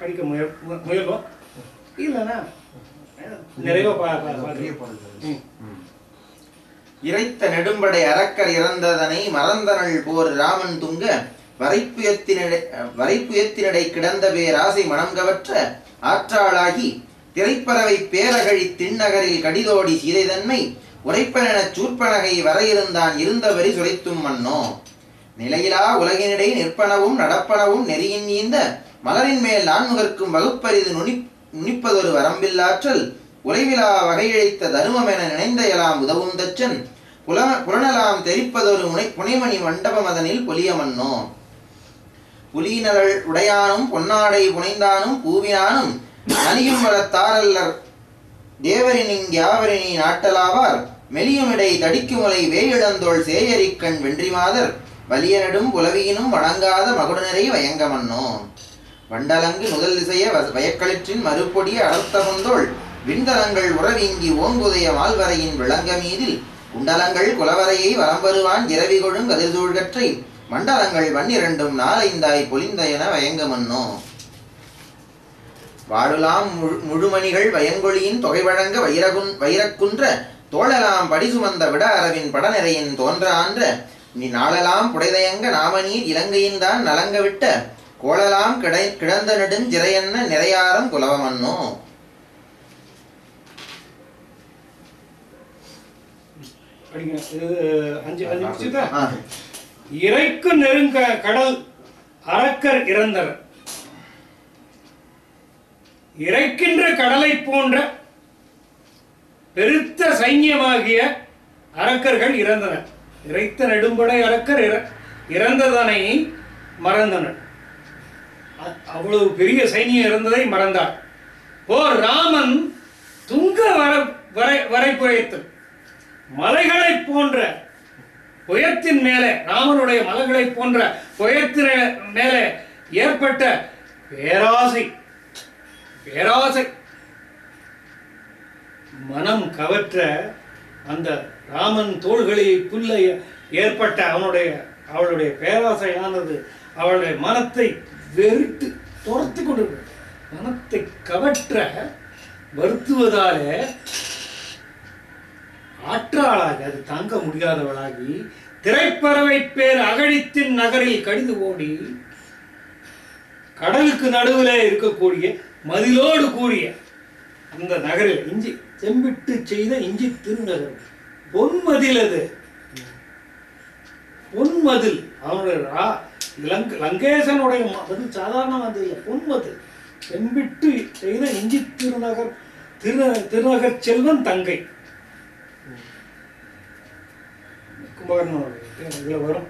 படிக்க முயல்வோம். இல்லைன்னா நிறைவா இறைத்த நெடும்படை அரக்கர் இறந்ததனை மறந்தனள் போர் ராமன் துங்க வரைப்புயத்தினடை கிடந்த பேராசை மனம் கவற்ற ஆற்றாளாகி திரைப்பறவை பேரகழி திண்ணகரில் கடிதோடி சீதைதன்மை உரைப்பனெனச் சூர்ப்பனகை வர இருந்தான் இருந்தவரி சுரைத்தும் மன்னோ நிலையிலா உலகினிடை நிற்பனவும் நடப்பனவும் நெறியின் ஈந்த மலரின் மேல் நான்முகர்க்கும் வகுப்பரிது நுனிப்பதொரு வரம்பில்லாற்றல் உறைவிலா வகையிழைத்த தருமமென நினைந்தையலாம் உதவும் தச்சன் புலனலாம் தெரிப்பதொரு புனைமணி மண்டபம் அதனில் பொலிய மன்னோ புலியினர்கள் உடையானும் பொன்னாடை புனைந்தானும் பூவினானும் நனியும் வளத்தாரல்லர் தேவரினிங்காவரினி நாட்டலாவார் மெலியுமிடை தடிக்குமுலை வேயிழந்தோள் சேயரிக்கண் வென்றிமாதர் வலியனடும் புலவியினும் வணங்காத மகுடனரை வயங்க மன்னோ வண்டலங்கு முதல் திசைய வயக்களிற்றின் மறுபொடிய அடர்த்த கொண்டோள் விண்தலங்கள் உறவிங்கி ஓங்குதய மால்வரையின் விளங்க மீதில் குண்டலங்கள் குலவரையை வரம்பருவான் இரவி கொழும் கதிர்சூழ்கற்றை மண்டலங்கள் வன்னிரண்டும் நாலைந்தாய் பொலிந்தயன வயங்க மன்னோ வாழுலாம் முழுமணிகள் வயங்கொழியின் தொகை வழங்க வைரக்குன்ற தோழலாம் படிசுமந்த விட அரவின் படநிறையின் தோன்ற ஆன்ற நீ நாளலாம் புடைதயங்க நாமநீர் இலங்கையின் தான் நலங்க விட்ட கோளலாம் கிடந்த நெடுஞ்சிறையன்ன நிறையாரம் குலவமன்னோ இறைக்கு நெருங்க கடல் அரக்கர் இறந்தனர். இறைக்கின்ற கடலை போன்ற பெருத்த சைன்யமாகிய அரக்கர்கள் இறந்தனர். இறைத்த நெடும்படை அரக்கர் இறந்ததனை மறந்தனர். அவ்வளவு பெரிய சைன்யம் இறந்ததை மறந்தார். போர் ராமன் துங்க வரைப்புயத்தில் மலைகளை போன்ற புயத்தின் மேலே ராமனுடைய மலைகளை போன்ற புயத்தின் மேலே ஏற்பட்ட பேராசை மனம் கவற்ற அந்த ராமன் தோள்களை புல்ல ஏற்பட்ட அவளுடைய பேராசையானது அவளுடைய மனத்தை வெறுத்து துரத்து கொண்டிருக்க மனத்தை கவற்ற வருத்துவதாலே ஆற்றாளாகி அது தாங்க முடியாதவளாகி திரைப்பறவை பேர் அகழித்தின் நகரில் கடிது ஓடி கடலுக்கு நடுவில் இருக்கக்கூடிய மதிலோடு கூடிய அந்த நகரில் இஞ்சி செம்பிட்டு செய்த இஞ்சி திருநகர் பொன்மதில். அது பொன்மதில். அவனுடைய லங்கேசனுடைய மதில் சாதாரண மதில் இல்லை, பொன்மதில். செம்பிட்டு செய்த இஞ்சி திருநகர் செல்வன் தங்கை கும்பகர்ணன் வரும்.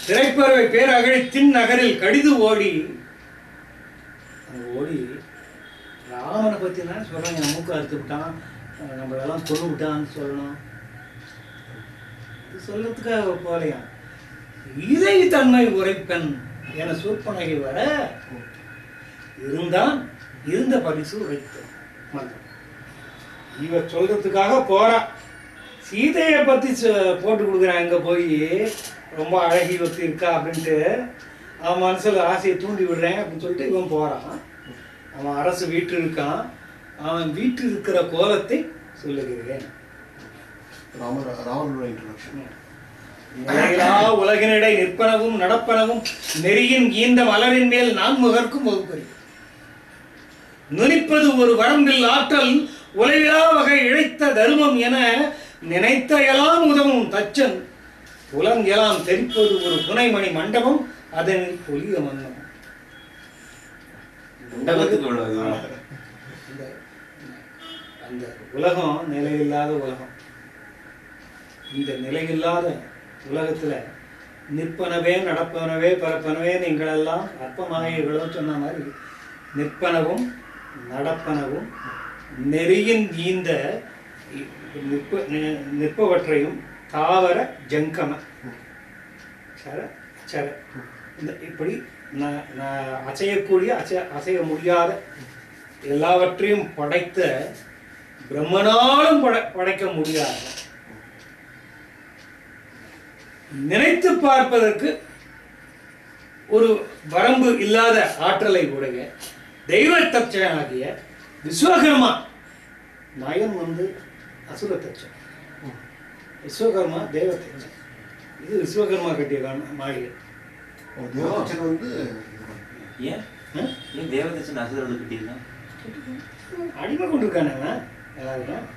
திரைப்பறவை பேர் அகழித்தின் நகரில் கடிது ஓடி ராமனை பத்தி தான் சொல்றாங்க. மூக்கு அறுத்து விட்டான், நம்ம எல்லாம் கொண்டு விட்டான்னு சொல்லணும். சொல்றதுக்காக போலையா இதை தன்மை உரைப்பெண் என சொற்பனகை வர இருந்தான் இருந்த பரிசு உரைத்த இவ சொல்றதுக்காக போறா. சீதையை பத்தி போட்டு கொடுக்குறான். அங்க போய் ரொம்ப அழகி ஒத்தி இருக்கா அப்படின்ட்டு அவன் மனசுல ஆசையை தூண்டி விடுறேன் அப்படின்னு சொல்லிட்டு இவன் போறான். அவன் அரசு வீட்டில் இருக்கான். அவன் வீட்டில் இருக்கிற கோலத்தை சொல்லுகிறேன். உலகினிடை நிற்பனவும் நடப்பனவும் நெறியின் ஈந்த மலரின் மேல் நான்முகர்க்கும் வகுப்பறி நுனிப்பது ஒரு வரம்பில் ஆற்றல் உலகிலா வகை இழைத்த தருமம் என நினைத்த எல்லாம் உதவும் தச்சன் புலன் எல்லாம் தெரிப்பது ஒரு புனைமணி மண்டபம் அதனில் பொலிய மன்னம். அந்த உலகம் நிலையில்லாத உலகம். இந்த நிலையில்லாத உலகத்துல நிற்பனவே நடப்பனவே பரப்பனவே நீங்களெல்லாம் அற்பமாயர்களோ சொன்ன மாதிரி நிற்பனவும் நடப்பனவும் நெறியின் ஈந்த நிற்பவற்றையும் தாவர ஜங்கம சர இப்படி அசையக்கூடிய அசைய முடியாத எல்லாவற்றையும் படைத்த பிரம்மனாலும் படைக்க முடியாத நினைத்து பார்ப்பதற்கு ஒரு வரம்பு இல்லாத ஆற்றலை உடைய தெய்வ தச்சனாகிய விஸ்வகர்மா. மயன் அசுர தச்சன், விஸ்வகர்மா தேவ தச்சன். இது விஸ்வகர்மா கட்டிய மாளிகை. ஏன் தேவதச்சன் அசுரர்கள் கட்டியிருக்கான்? அடிமை கொண்டிருக்கானே எல்லாருக்கும்.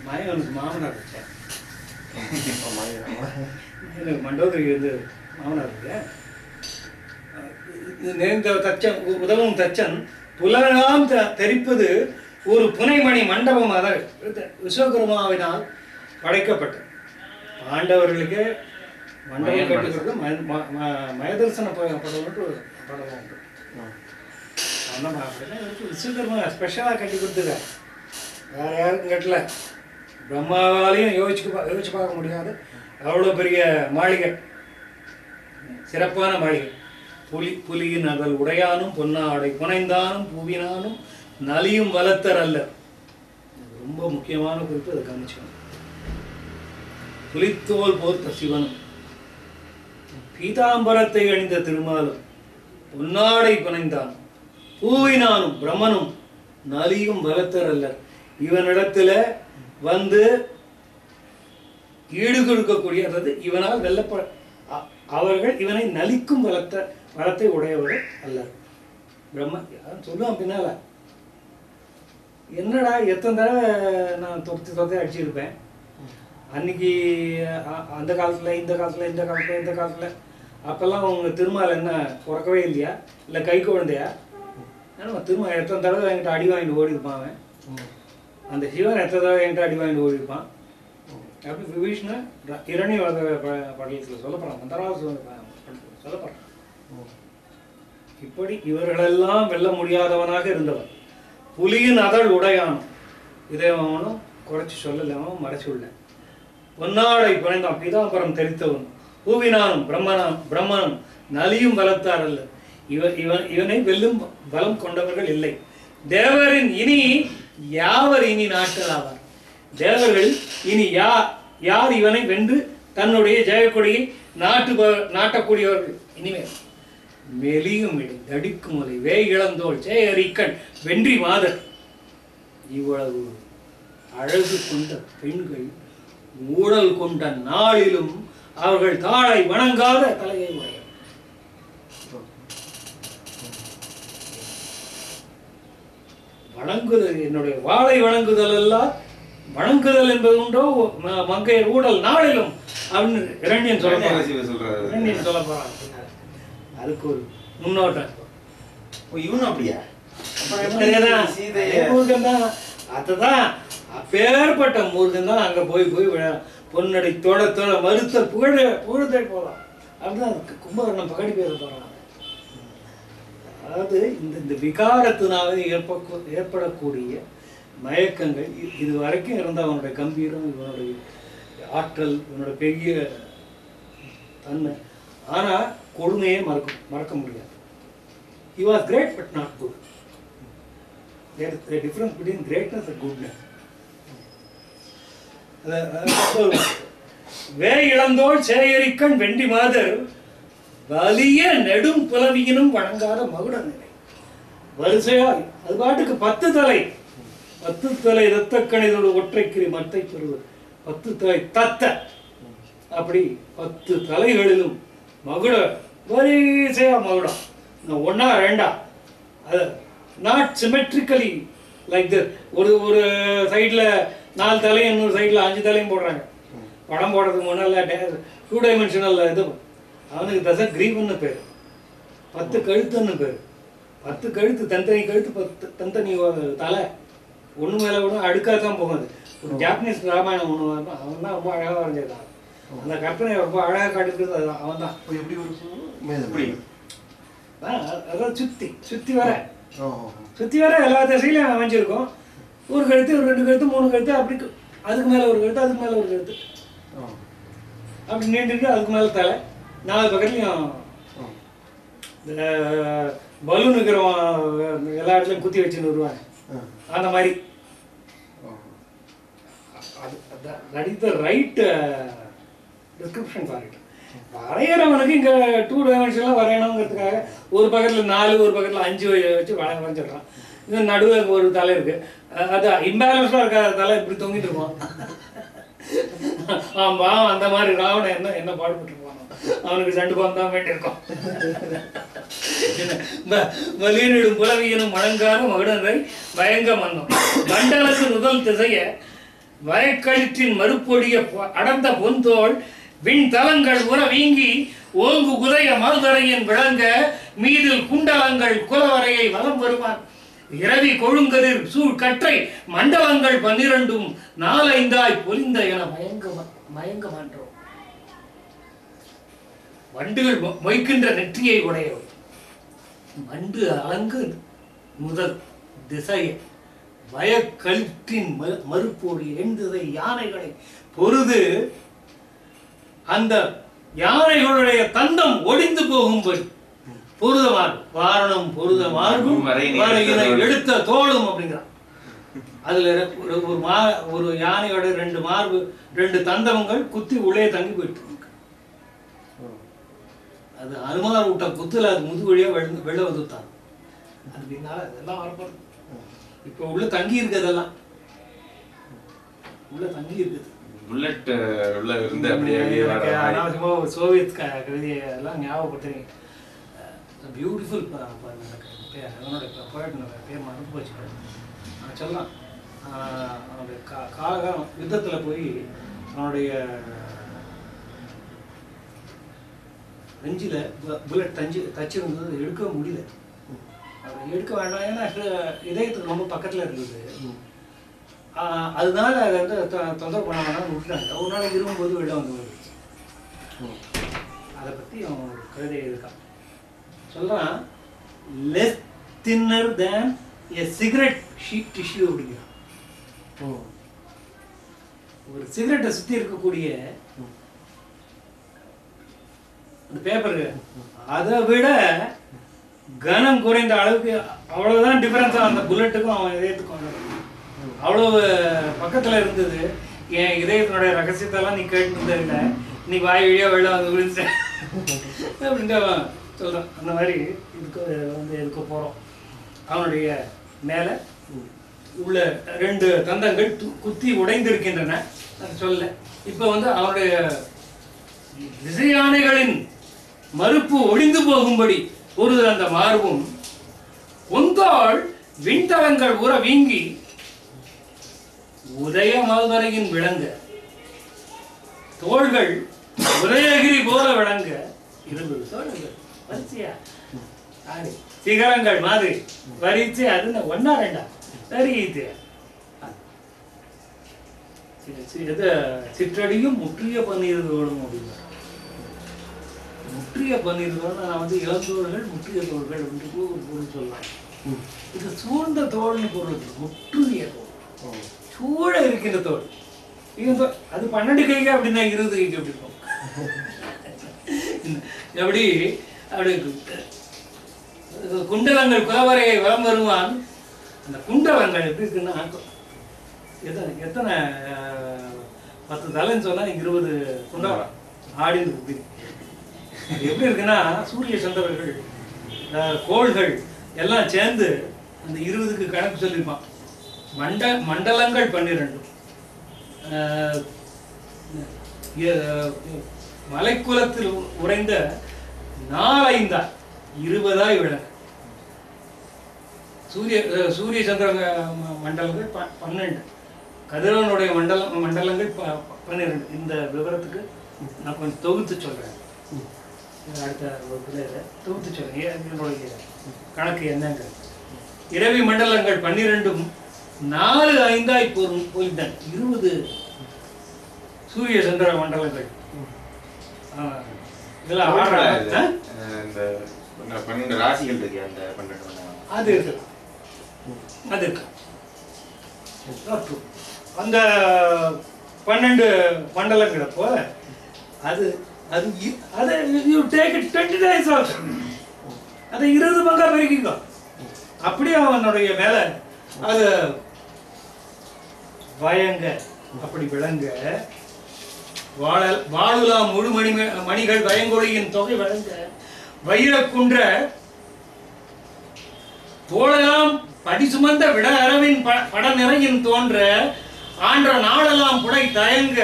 மயனுக்கு மாமனார் தச்சன், மண்டோதரி வந்து மாமனார் இருக்கு. நேர்ந்த தச்சன் உதவும் தச்சன் புலனாம் தெரிப்பது ஒரு புனைமணி மண்டபம். அதை விஸ்வகர்மாவினால் படைக்கப்பட்டது. பாண்டவர்களுக்கு மண்டபம் கட்டுகிறது மயதர்சன படம் உண்டு. விஸ்வகர்மா ஸ்பெஷலாக கட்டி கொடுத்துருக்காரு, வேற யாருக்கும் கட்டல. பிரம்மாவாலையும் யோசிச்சு பார்க்க முடியாது அவ்வளோ பெரிய மாளிகை, சிறப்பான மாளிகை. புலியின் அதல் உடையானும் பொன்னாடை புனைந்தானும் பூவினானும் நலியும் வளர்த்தர் அல்ல. ரொம்ப முக்கியமான குறிப்பு, அதை கவனிச்சுக்கணும். புலித்தோல் போர்த்த சிவனும் பீதாம்பரத்தை அணிந்த திருமாலும் பொன்னாடை புனைந்தானும் பூவினானும் பிரம்மனும் நலியும் வளர்த்தர் அல்ல. இவனிடத்துல வந்து ஈடு கொடுக்கக்கூடிய, அதாவது இவனால் அவர்கள் இவனை நலிக்கும் வளத்தை உடையவர்கள் அல்ல. பிரம்ம சொல்லுவான் பின்னால, என்னடா எத்தனை தடவை நான் தொத்தி அடிச்சிருப்பேன் அன்னைக்கு, அந்த காலத்துல இந்த காலத்துல அப்பெல்லாம் உங்க திருமால் என்ன பிறக்கவே இல்லையா, இல்லை கை குழந்தையா? ஏன்னா திருமால் எத்தனை தடவை என்கிட்ட அடி வாங்கிட்டு ஓடி இருப்பான் அவன். அந்த சிவன் எத்தனை தடவை என்கிட்ட அடி வாங்கிட்டு ஓடி இருப்பான். அப்படி விபீஷ்ண இரணிய படலத்தில் சொல்லப்படுறான், மந்தராசு சொல்லப்படுறான். இப்படி இவர்களெல்லாம் வெல்ல முடியாதவனாக இருந்தவன். புலியின் அதழ் உடையானும், இதை அவனும் குறைச்சி சொல்லலாம மறைச்சுள்ள. பொன்னாடை புனைந்தான் பீதாம்பரம் தெரித்தவன். பூவினானும் பிரம்மனும் நலியும் பலத்தார் அல்ல. இவனை வெல்லும் பலம் கொண்டவர்கள் இல்லை. தேவரின் இனி யாவர் இனி நாட்கள் ஆவார். தேவர்கள் இனி யார் இவனை வென்று தன்னுடைய ஜெயக்கொடியை நாட்டக்கூடியவர்கள் இனிமேல். மெலியும் இடை தடிக்கும் முறை வேய் இளந்தோள் சேயரிக்கண் வென்றி மாதர். இவ்வளவு அழகு கொண்ட பெண்கள் ஊழல் கொண்ட நாளிலும் அவர்கள் தாளை வணங்காத தலையை உடைய. வணங்குதல், என்னுடைய வாளை வணங்குதல் எல்லாம் வணங்குதல் என்பது உண்டோ மங்கையர் ஊடல் நாளிலும் அப்படின்னு இரண்யன் சொல்ல போறான். அதுக்கு ஒரு முன்னோட்டம். இவனும் அப்படியா? அதுதான் அப்பேற்பட்ட முருகன் தான் அங்க போய் பொன்னடை தொட மறுத்த புகழத்தை போலாம். அப்படிதான் கும்பகர்ணம் பகடி பேச போறான். அதாவது இந்த விகாரத்தினால ஏற்படக்கூடிய மயக்கங்கள் இது வரைக்கும் இருந்த அவனுடைய கம்பீரம், இவனுடைய ஆற்றல், இவனுடைய பெரிய தன்மை. ஆனா கொடுமையே மறக்க முடியாது. He was great but not good. There is a difference between greatness and goodness. வே இளந்தோள் சேயரிக்கண் வெண்டி மாதர் வலிய நெடும் புலவியினும் வணங்காத மகுட நிலை. வரிசையாய் அது பாட்டுக்கு 10 தலை இரத்தக்கணிதோடு ஒற்றைக்கிரி மட்டை பெறுவது 10 தலை தத்த. அப்படி 10 தலைகளிலும் மகுட வரிசையா மகுடம். ஒன்னா ரெண்டா, அது நாட் சிமெட்ரிக்கலி லைக் தட். ஒரு சைடில் 4 தலையும் இன்னொரு சைடில் 5 தலையும் போடுறாங்க. படம் போடுறதுக்கு முன்னால 2 டைமென்ஷனல் இது. அவனுக்கு தச கிரீவன்னு பேர், 10 கழுத்துன்னு பேர். 10 கழுத்து, தனித்தனி கழுத்து, 10 தனித்தனி தலை. ஒன்று மேலே ஒன்று அடுக்காக தான் போகுது. ஒரு ஜாப்பனீஸ் ராமாயணம் ஒன்று, அவன் தான் ரொம்ப அழகாக வரைஞ்சிருக்கான். அந்த கற்பனை ரொம்ப அழகாக காட்டிருக்கிறது அவன் தான். எப்படி அதான் சுற்றி வர எல்லா திசையிலையும் அமைஞ்சிருக்கும். ஒரு கழுத்து, ஒரு 2 கழுத்து, 3 கழுத்து, அப்படி அதுக்கு மேலே ஒரு கழுத்து, அதுக்கு மேலே ஒரு கழுத்து, அப்படி நீண்டுட்டு அதுக்கு மேலே தலை. 4 பக்கத்துலையும் பலூன் இருக்கிறவன் எல்லா இடத்துலையும் குத்தி வச்சுன்னு வருவாங்க. அந்த மாதிரி that is the right description for it. வரைகிறவனுக்கு இங்கே 2 டைமென்ஷன்லாம் வரையணுங்கிறதுக்காக ஒரு பக்கத்தில் 4 ஒரு பக்கத்தில் 5 வச்சு வரைஞ்சிடுறான். இது நடுவில் ஒரு தலை இருக்கு, அது இம்பேலன்ஸாக இருக்காத தலை இப்படி தொங்கிட்டு இருக்கும். ஆமா அந்த மாதிரி ராவணன் என்ன பாடுபட்டு இருப்பான், அவனுக்கு சண்டு பாம்பு தான் வேண்டியிருக்கும். வலியனிடும் புலவியனும் வழங்காத மகுடனை பயங்க மன்னம் மண்டலத்து முதல் திசைய வயக்கழிற்றின் மறுப்பொடிய அடர்ந்த பொன்தோள் விண் தலங்கள் உற வீங்கி ஓங்கு உதய மறுதரையின் விளங்க மீதில் குண்டலங்கள் குலவரையை வலம் வருவான் இரவி கொழுங்கதிர் சூழ் கற்றை மண்டலங்கள் 12 4-5 பொலிந்த என மயங்க மாற்றோம். வண்டுகள் மொய்க்கின்ற நெற்றியை உடையவை வண்டு அலங்கு முதல் திசைய வயக்கழிற்றின் மறுப்போடு எண்திசை யானைகளை பொருது அந்த யானைகளுடைய தந்தம் ஒடிந்து போகும்படி பொருதமாறு வாரணம் பொருத மார்பும் எடுத்த தோளும் அப்படிங்கிறான். அதுல ஒரு யானையோட 2 மார்பு 2 தந்தங்கள் குத்தி உள்ளே தங்கி போயிட்டு இருக்கு. அது அனுமார் விட்ட குத்துல அது முது வழியா வெளில வந்துட்டான். அது பின்னால அதெல்லாம் வரப்போம். இப்ப உள்ள தங்கி இருக்கு, அதெல்லாம் உள்ள தங்கி இருக்குது. புல்லட் உள்ள இருந்து அப்படியே அனாவசியமா ஒரு சோவியத் கவிதையை எல்லாம் ஞாபகப்படுத்துறீங்க. பியூட்டிஃபுல் அதனோட பேர் மறந்து போச்சு. நான் சொல்லலாம், அவனுடைய காலகாலம் யுத்தத்தில் போய் அவனுடைய நெஞ்சில் புல்லட் தச்சிருந்தது எடுக்க முடியல. அதை எடுக்க வேண்டாம், ஏன்னா இதயத்துக்கு ரொம்ப பக்கத்தில் இருந்தது. அதனால அதை வந்து தொந்தரவு பண்ண வேணாம்னு விட்டுட்டாங்க. ஒரு நாளைக்கு இருக்கும்போது வெளில வந்து வந்துருச்சு. அதை பற்றி அவன் ஒரு கவிதை இருக்கான். சொல்கிறான், லெஸ் தின்னர் தேன் எ சிகரெட் ஷீட் டிஷ்யூ அப்படிங்கிறான். ஒரு சிகரெட்டை சுற்றி இருக்கக்கூடிய அந்த பேப்பரு அதை விட கனம் குறைந்த அளவுக்கு அவ்வளோதான் டிஃபரன்ஸாக அந்த புல்லட்டுக்கும் அவன் இதயத்துக்கும் அவ்வளவு பக்கத்தில் இருந்தது. என் இதயத்தினுடைய ரகசியத்தெல்லாம் நீ கேட்டுருந்த இல்லை, நீ வாய் வழியாக வெளில வந்து விழுந்துட்ட அப்படின்ட்டு அவன் சொல்கிறான். அந்த மாதிரி இதுக்கு வந்து எதுக்க போகிறோம். அவனுடைய மேலே உள்ள 2 தந்தங்கள் குத்தி உடைந்திருக்கின்றன, அது சொல்ல. இப்போ வந்து அவனுடைய திசையானைகளின் மறுப்பு ஒளிந்து போகும்படி ஒரு அந்த மார்பும் பொந்தாள் விண்தலங்கள் உற வீங்கி உதய மல்வரையின் விளங்க தோள்கள் உதயகிரி போல விளங்க 20 தோள்கள் வரிசையா சிகரங்கள் மாதிரி வரிச்சு அது 1-2 வரியுது. சிற்றடியும் முற்றிய பன்னீர் தோளும் அப்படின்னா முற்றிய பன்னீர் தோல் நான் வந்து இளந்தோள்கள் முற்றிய தோள்கள் அப்படின்னு ஒரு பொருள் சொல்லலாம். இது சூழ்ந்த தோல்னு பொருள், முற்றிய தோல் சூழ இருக்கின்ற தோல். இது அது 12 கைக்கு அப்படின்னா 20 கைக்கு அப்படி இருக்கும். எப்படி அப்படி குண்டலங்கள் குலவரையை வலம் வருவான். அந்த குண்டலங்கள் எப்படி இருக்குன்னா எத்தனை 10 தலைன்னு சொன்னா 20 குண்டலம் ஆடிந்து இருக்கு. எப்படி இருக்குன்னா சூரிய சந்திரர்கள் கோள்கள் எல்லாம் சேர்ந்து அந்த 20க்கு கணக்கு சொல்லியிருப்பான். மண்டலங்கள் 12 மலைக்குலத்தில் உறைந்த 4-5 20 விளக்கு. சூரிய சந்திர மண்டலங்கள் 12, கதிரவனுடைய மண்டலங்கள் 12. இந்த விவரத்துக்கு நான் கொஞ்சம் தொகுத்து சொல்றேன். அடுத்த வகுப்பில் தொகுத்து சொல்றேன் என்னுடைய கணக்கு என்னங்கிறது. இரவி மண்டலங்கள் 12 4-5 போய்தான் 20 சூரிய சந்திர மண்டலங்கள். இதெல்லாம் 12 ராசிகள் இருக்கு. அந்த 12 அது இருக்கு, அது இருக்கு. அந்த 12 மண்டலங்கிறப்போ அது அது அதை you take it 20 days also. அதை 20 பங்கா பெருக்கிக்கோ. அப்படியே அவனுடைய மேல அது வயங்க அப்படி விளங்க வாழுலாம் முழு மணிகள் பயங்கொழியின் தொகை வழங்க வைரக்குன்ற தோழலாம் படி சுமந்த விட அரவின் பட நிறையின் தோன்ற ஆன்ற நாளெல்லாம் புடை தயங்க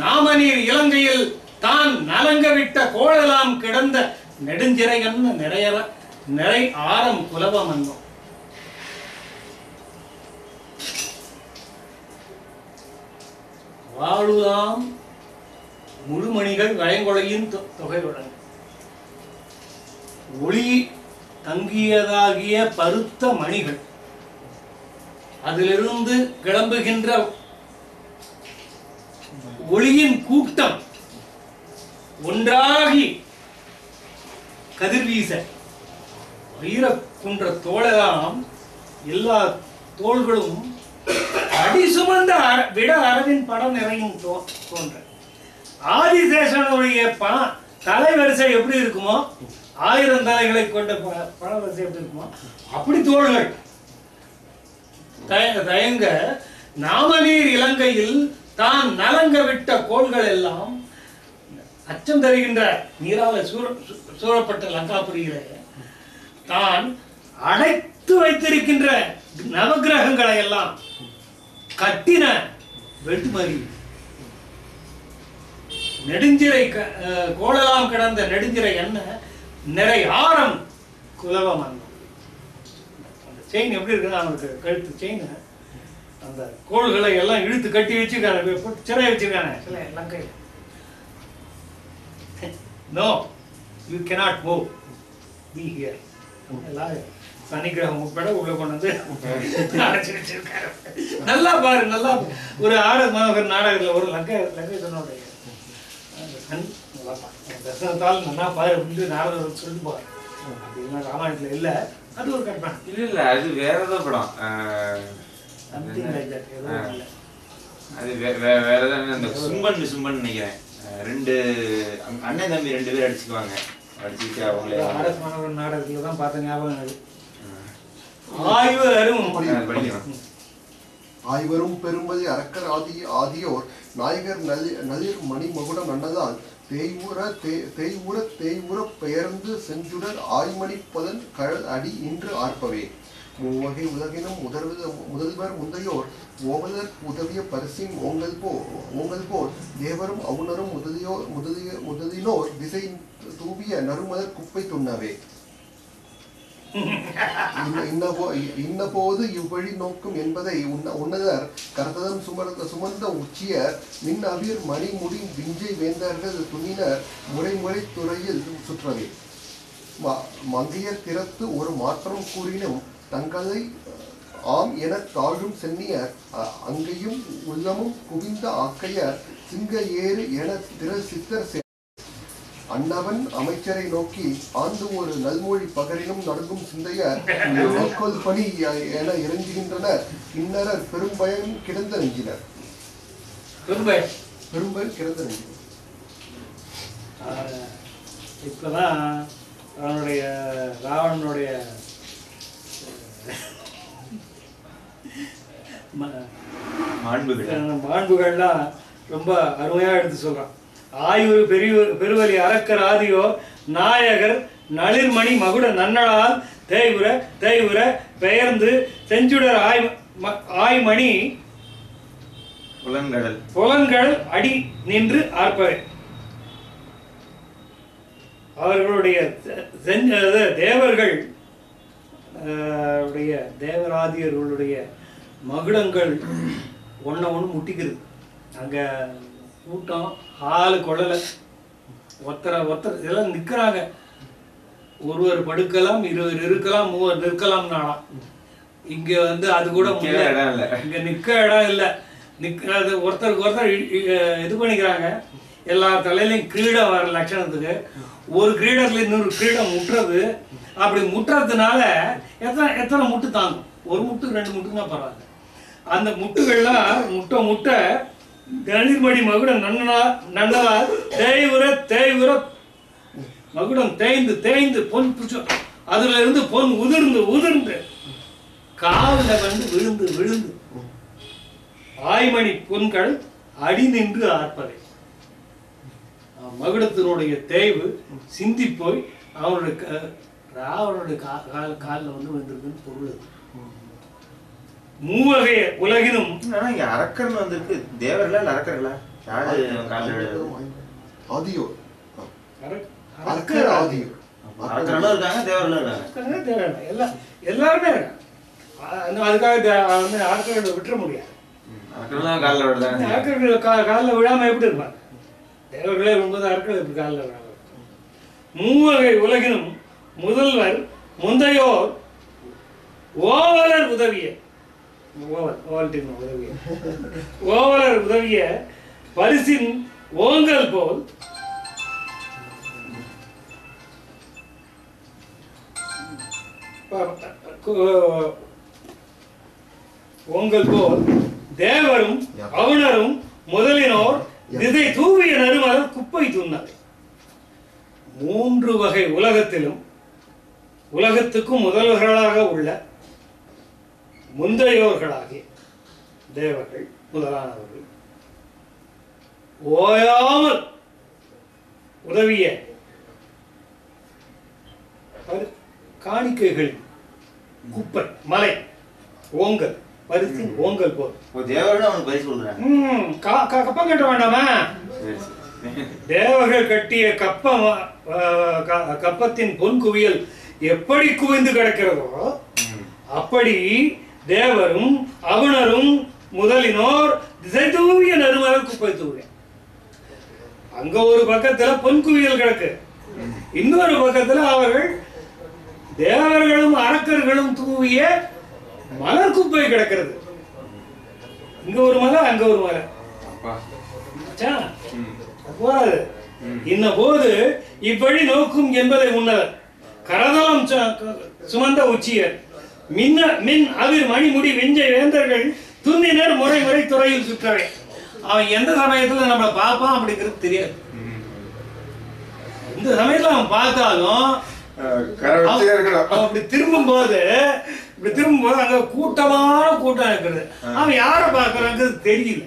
நாமநீர் இலங்கையில் தான் நலங்க விட்ட கோழலாம் கிடந்த நெடுஞ்சிறைகன் நிறை ஆரம் குலவம் அன்னும். வாழுலாம் முழுமணிகள் வயங்கொலையின் தொகை வழங்க ஒளி தங்கியதாகிய பருத்த மணிகள் அதிலிருந்து கிளம்புகின்ற ஒளியின் கூட்டம் ஒன்றாகி கதிர்வீச வீரக்குன்ற தோழலாம் எல்லா தோள்களும் அடி சுமந்த விட அரவின் படம் நிறையும் தோன்ற ஆதிசேஷனுடைய தலைவரிசை எப்படி இருக்குமோ 1000 தலைகளை கொண்ட படவரிசை எப்படி இருக்குமோ அப்படி தோள்கள் தயங்க நாமநீர் இலங்கையில் தான் நலங்க விட்ட கோள்கள் எல்லாம் அச்சம் தருகின்ற நீரால சூழப்பட்ட லங்காபுரியில தான் அடைத்து வைத்திருக்கின்ற நவகிரகங்களை எல்லாம் கட்டின வெட்டுமறி நெடுஞ்சிறை கோலலாம் கிடந்த நெடுஞ்சிறை என்ன நிறை ஆரம் குலவம் அந்த செயின் எப்படி இருக்குன்னா அவனுக்கு கழுத்து செயின் அந்த கோள்களை எல்லாம் இழுத்து கட்டி வச்சிருக்காங்க, சிறை வச்சிருக்காங்க சில லங்கையில். No you cannot move, be here. சனி கிரகம் உட்பட உள்ள கொண்டு வந்து அடைச்சி வச்சிருக்காரு. நல்லா பாரு, நல்லா ஒரு மனோகர் நாடகத்தில் ஒரு லங்கை சொன்னுடைய தர்சனத்தால் நல்லா பாரு அப்படின்னு நாரதர் சொல்லிட்டு போவார். அப்படின்னா ராமாயணத்துல இல்ல, அது ஒரு கற்பனை. இல்ல அது வேற ஏதோ படம். அது வேற ஏதாவது இந்த சும்பன் நினைக்கிறேன். 2 அண்ணன் தம்பி 2 பேர் அடிச்சுக்குவாங்க. அடிச்சுட்டு அவங்களே நாடகத்துல தான் பார்த்த ஞாபகம். ஆய்வரும் பெரும்பதி அரக்கர் ஆதியோர் நாயகர் நளிர் மணி மகுடம் நன்னதால் தேய்வுற பெயர்ந்து செஞ்சுடர் ஆய்மணி பதன் கழல் அடி இன்று ஆர்ப்பவே மூவகை உலகினும் முதல்வர் முந்தையோர் ஓவலர் உதவிய பரிசின் ஓங்கல் போல் தேவரும் அவுணரும் முதலினோர் திசை தூவிய நறுமலர் குப்பை துண்ணவே இன்னபோது இவ்வழி நோக்கும் என்பதை உன்னதர் கர்த்ததம் சுமந்த உச்சியர் மின் அவிர் மணி முடி விஞ்சை வேந்தர்கள் துணினர் முறை துறையில் சுற்றவே மங்கையர் திறத்து ஒரு மாற்றம் கூறினும் தங்களை ஆம் என தாழும் சென்னியர் அங்கையும் உள்ளமும் குவிந்த ஆக்கையர் சிங்க ஏறு என திரள் சித்தர் அன்னவன் அமைச்சரை நோக்கி ஆண்டு ஒரு நல்மொழி பகரினும் நடுங்கும் சிந்தையர் மேற்கொள் பணி என இறங்குகின்றனர். இன்னரர் பெரும்பயம் கிடந்த நெஞ்சினர். பெரும்பயம் கிடந்த நெஞ்சினர். இப்பதான் அவனுடைய ராவணனுடைய மாண்புகள்லாம் ரொம்ப அருமையா எடுத்து சொல்றான். ஆய்வு பெருவலி அரக்கர் ஆதியோ நாயகர் நளிர்மணி மகுட நன்னலால் தேய்வுற பெயர்ந்து செஞ்சுடர் ஆய்மணி புலன்கள் அடி நின்று ஆர்ப்பவை. அவர்களுடைய தேவர்கள் தேவராதியர்களுடைய மகுடங்கள் ஒன்று முட்டிக்கிறது. அங்க கூட்டம் ஆளு கொள்ளல, ஒருத்தர் இதெல்லாம் நிக்கிறாங்க. ஒருவர் படுக்கலாம், 20 இருக்கலாம், 3 நிற்கலாம் நாளாம். இங்க அது கூட இங்க நிக்க இடம் இல்லை. ஒருத்தருக்கு ஒருத்தர் இது பண்ணிக்கிறாங்க. எல்லா தலையிலையும் கிரீடம் வர லட்சணத்துக்கு ஒரு கிரீடத்துல இன்னொரு கிரீடம் முட்டுறது. அப்படி முட்டுறதுனால எத்தனை முட்டு தாங்கும்? ஒரு முட்டு 2 முட்டுன்னா பரவாயில்ல. அந்த முட்டுகள்லாம் முட்ட நளிர்மணி மகுடம் நன்னலால் தேய்வுற மகுடம் தேய்ந்து பொன் அதுல இருந்து பொன் உதிர்ந்து காலில் விழுந்து ஆய்மணி பொன்கள் அடி நின்று ஆர்ப்பதை. மகுடத்தினுடைய தேய்வு சிந்தி போய் அவனுடைய ராவனுடைய காலில் வந்து வந்திருக்குன்னு பொருள். மூவகை உலகினும் இங்க அரக்கர்னு வந்திருக்கு. தேவர்களா இல்ல அரக்கர்களா? ஆதியோ அரக்கர் ஆதியோ அரக்கர்களும் இருக்காங்க, தேவர்களும் இருக்காங்க. எல்லாருமே இருக்காங்க. அதுக்காக அரக்கர்களை விட்டுற முடியாது. அரக்கர்கள் காலில் விழாம எப்படி இருப்பாங்க? தேவர்களே வரும்போது அரக்கர்கள் எப்படி காலில் விழாம? மூவகை உலகினும் முதல்வர் முந்தையோர் ஓவலர் உதவிய ஓவலர் உதவிய பரிசின் ஓங்கல் போல் ஓங்கல் போல் தேவரும் அவுணரும் முதலினோர் திசை தூவிய நறுமலர் குப்பை தூண்ணார். மூன்று வகை உலகத்திலும் உலகத்துக்கும் முதல்வர்களாக உள்ள முந்தையோர்களாகிய தேவர்கள் முதலானவர்கள் ஓயாமல் உதவிய காணிக்கைகளின் குப்பை மலை ஓங்கல் பரிசின் ஓங்கல் போல் தேவர்கள் அவனுக்கு பரிசு கொடுக்குறாங்க. கப்பம் கட்ட வேண்டாமா? தேவர்கள் கட்டிய கப்பத்தின் பொன் குவியல் எப்படி குவிந்து கிடக்கிறதோ அப்படி தேவரும் அவுணரும் முதலினோர் திசை தூவிய நறுமலர் குப்பை தூவிய. அங்க ஒரு பக்கத்துல பொன் குவியல் கிடக்கு, இன்னொரு பக்கத்துல அவர்கள் தேவர்களும் அரக்கர்களும் தூவிய மலர் குப்பை கிடக்கிறது. இங்க ஒரு மலை, அங்க ஒரு மலை. போறாது. இன்ன போது இப்படி நோக்கும் என்பதை உன்னவர் கரதலம் சுமந்த உச்சியர் மின் அவிர் மணிமுடி வெஞ்சை வேந்தர்கள் துன்னினர் முறை முறை துறையில் சுற்றவே. அவன் எந்த சமயத்துல நம்மளை பார்ப்பான் அப்படிங்கிறது தெரியாது. இந்த சமயத்துல அவன் பார்த்தாலும் அப்படி திரும்பும் போது அங்க கூட்டமான கூட்டம் இருக்கிறது. அவன் யாரை பார்க்கறாங்கிறது தெரியல.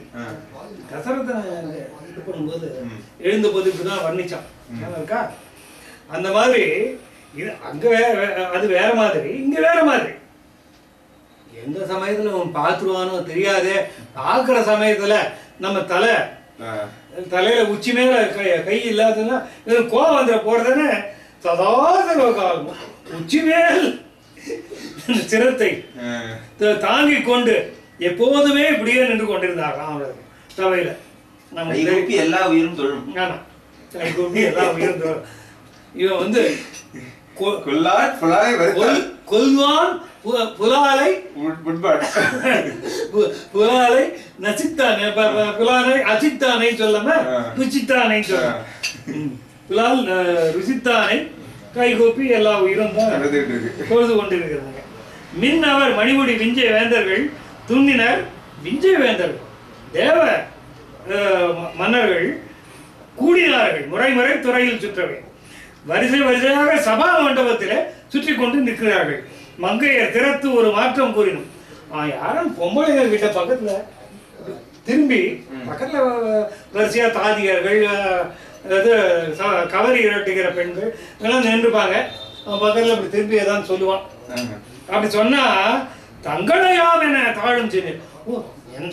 தசரத்தை இது பண்ணும்போது எழுந்த போது இப்படிதான் வர்ணிச்சான் இருக்கா. அந்த மாதிரி இது அங்க அது வேற மாதிரி, இங்க வேற மாதிரி. எந்த சமயத்துல அவன் பார்த்துருவானோ தெரியாது. பார்க்கிற சமயத்துல நம்ம தலையில உச்சி மேல கை இல்லாததுன்னா கோவம் வந்துட போறதுன்னு சதாசர்வ காலம் உச்சி மேல் சிரத்தை தாங்கி கொண்டு எப்போதுமே இப்படியே நின்று கொண்டிருந்தாராம் அவர் சபையில. நம்ம எல்லா உயிரும் தொழும். எல்லா உயிரும் தொழும். இவன் வந்து கொல்வான் புலாலை நசித்தானே, புலாலை அசித்தானை சொல்லாம ருசித்தானை சொல்ல. புலால் ருசித்தானை கைகூப்பி எல்லா உயிரும் தான் பொழுது கொண்டிருக்கிறாங்க. மின் அவர் மணிமுடி விஞ்சை வேந்தர்கள் துண்ணினர் விஞ்சை வேந்தர்கள் தேவ மன்னர்கள் கூடினார்கள் முறை முறை துறையில் சுற்றவே. வரிசை வரிசையாக சபா மண்டபத்திலே சுற்றி கொண்டு நிற்கிறார்கள். மங்கையர் திறத்து ஒரு மாற்றம் கூறினோம். யாரும் பொம்பளைகள் கிட்ட பக்கத்துல திரும்பி பக்கத்துல வரிசையா தாதியர்கள் கவரி இரட்டுகிற பெண்கள் எல்லாம் நின்றுப்பாங்க. அவன் பக்கத்துல அப்படி திரும்பி ஏதாவது சொல்லுவான். அப்படி சொன்னா தங்களையாம் என தாழும் செய்ய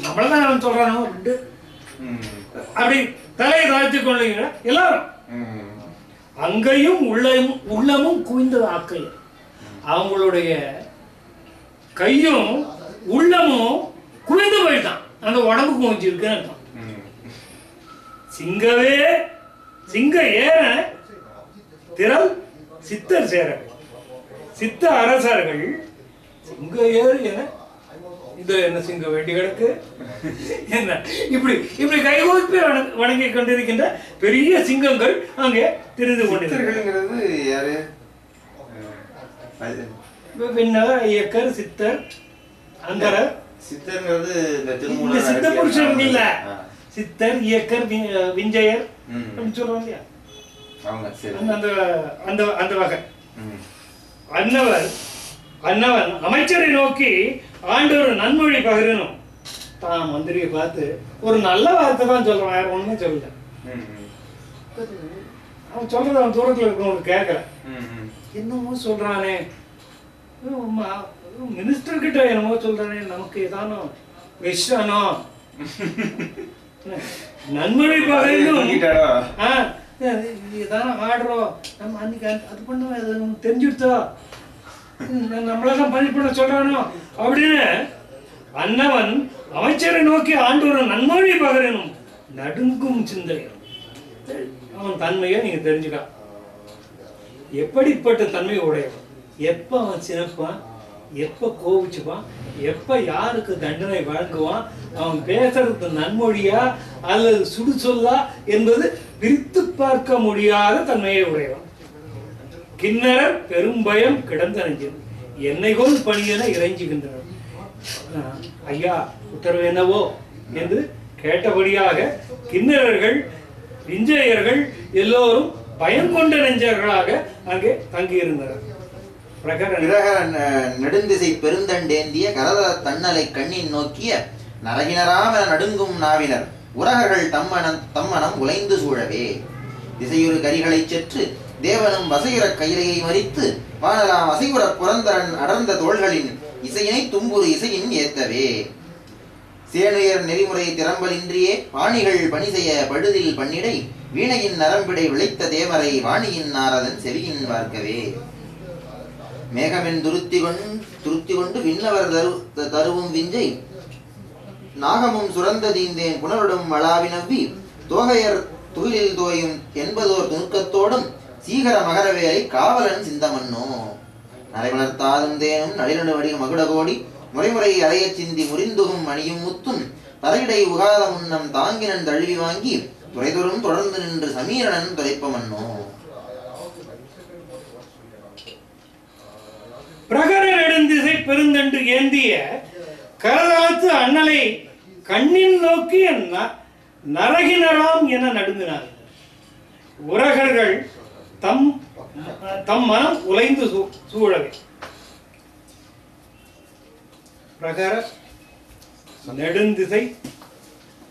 நம்மளதான் அவன் சொல்றானோ அப்படின்ட்டு அப்படி தலையை தாழ்த்தி கொள்ளுகிற எல்லாரும் அங்கேயும் உள்ளமும் குவிந்த ஆக்கையும் அவங்களுடைய கையும் உள்ளமும் குவிந்து போயிட்டான். அந்த உடம்பு குவிஞ்சிருக்கு. சிங்க ஏற திரள் சித்தர் சேர சித்த அரசர்கள் சிங்க ஏறு என இது என்ன சிங்க வேண்டி கிடக்கு என்ன இப்படி இப்படி கைகூப்பி வணங்கி கொண்டிருக்கின்ற பெரிய சிங்கங்கள் அங்கே திரிந்து கொண்டிருக்கிறது. யாரு? இயக்கர் சித்தர் அந்தரர். சித்தர்ங்கிறது இந்த சித்த புருஷன் இல்ல, சித்தர் இயக்கர் விஞ்சையர் அப்படின்னு சொல்றோம் இல்லையா, அந்த வகை. அன்னவன் அமைச்சரை நோக்கி ஆண்டொரு நன்மொழி பகிரணும். தான் மந்திரியை பார்த்து ஒரு நல்ல வார்த்தை தான் சொல்கிறான், வேறு ஒன்றுமே சொல்லல. அவன் சொல்கிறது அவன் தூரத்தில் இருக்கிறவனுக்கு கேட்கல. என்னமோ சொல்கிறானே, மினிஸ்டர்கிட்ட என்னமோ சொல்கிறானே, நமக்கு ஏதானோ விஷானோ நன்மொழி பகையிலும் ஏதானோ ஆடுறோம், நம்ம அன்னைக்கு அது பண்ணுவோம், அது தெரிஞ்சுடுத்தோ, நம்மளெல்லாம் பணி பண்ண சொல்கிறானோ அப்படின்னு அன்னவன் அமைச்சரை நோக்கி ஆண்டோரும் நன்மொழி பகரனும் நடுங்கும் சிந்தை. அவன் தன்மையை நீங்க தெரிஞ்சுக்கலாம். எப்படிப்பட்ட தன்மை உடையவன், எப்ப அவன் சிறப்பான், எப்ப கோபிச்சுப்பான், எப்ப யாருக்கு தண்டனை வழங்குவான், அவன் பேசுறது நன்மொழியா அல்லது சுடு சொல்லா என்பது பிரித்து பார்க்க முடியாத தன்மையை உடையவன். கிண்ணறர் பெரும்பயம் கிடந்த நெஞ்சம் என்னைகோல் பணியென இறைஞ்சுகின்றனர். ஐயா உத்தரவு என்னவோ என்று கேட்டபடியாக கிண்ணறர்கள் விஞ்சையர்கள் எல்லோரும் பயம் கொண்ட நெஞ்சர்களாக அங்கே தங்கியிருந்தனர். நெடுந்திசை பெருந்தண்டேந்திய கரதல தன்னலை கண்ணின் நோக்கிய நரகினராம் என நடுங்கும் நாவினர் உரகர்கள் தம்மனம் உலைந்து சூழவே திசையொரு கரிகளை செற்று தேவனும் வசையுற கையிலையை மறித்து வானலாம் அசைவுற புரந்தரன் அடர்ந்த தோள்களின் இசையினை தும்புறு இசையின் ஏத்தவே சேனுயர் நெறிமுறை திறம்பலின்றியே பாணிகள் பணி செய்ய படுதில் பன்னிடை வீணையின் நரம்பிடை விளைத்த தேவரை வாணியின் நாரதன் செவியின் பார்க்கவே மேகமென் துருத்தி கொண்டு விண்ணவர் தருவும் விஞ்சை நாகமும் சுரந்த தீந்தேன் புனருடும் வளாவினவ்வி தோகையர் துயிலில் தோயும் என்பதோர் துணுக்கத்தோடும் சீகர மகரவேலை காவலன் சிந்தமன்னோ நரைவளர்த்தாதும் தேனும் நளிரடு வடிக மகுடகோடி முறைமுறை அறையச் சிந்தி முறிந்துகும் மணியும் முத்தும் தரையிடை உகாத முன்னம் தாங்கினன் தழுவி வாங்கி துறைதொரும் தொடர்ந்து நின்று சமீரணன் துரைப்பமன்னோ. பிரகர நெடுந்திசை பெருந்தண்டு ஏந்திய கரதலத்து அண்ணலை கண்ணின் நோக்கி நரகினராம் என நடுங்கினார். உரகர்கள் தம் மனம் உலைந்து சூழவே. பிரகர நெடுந்திசை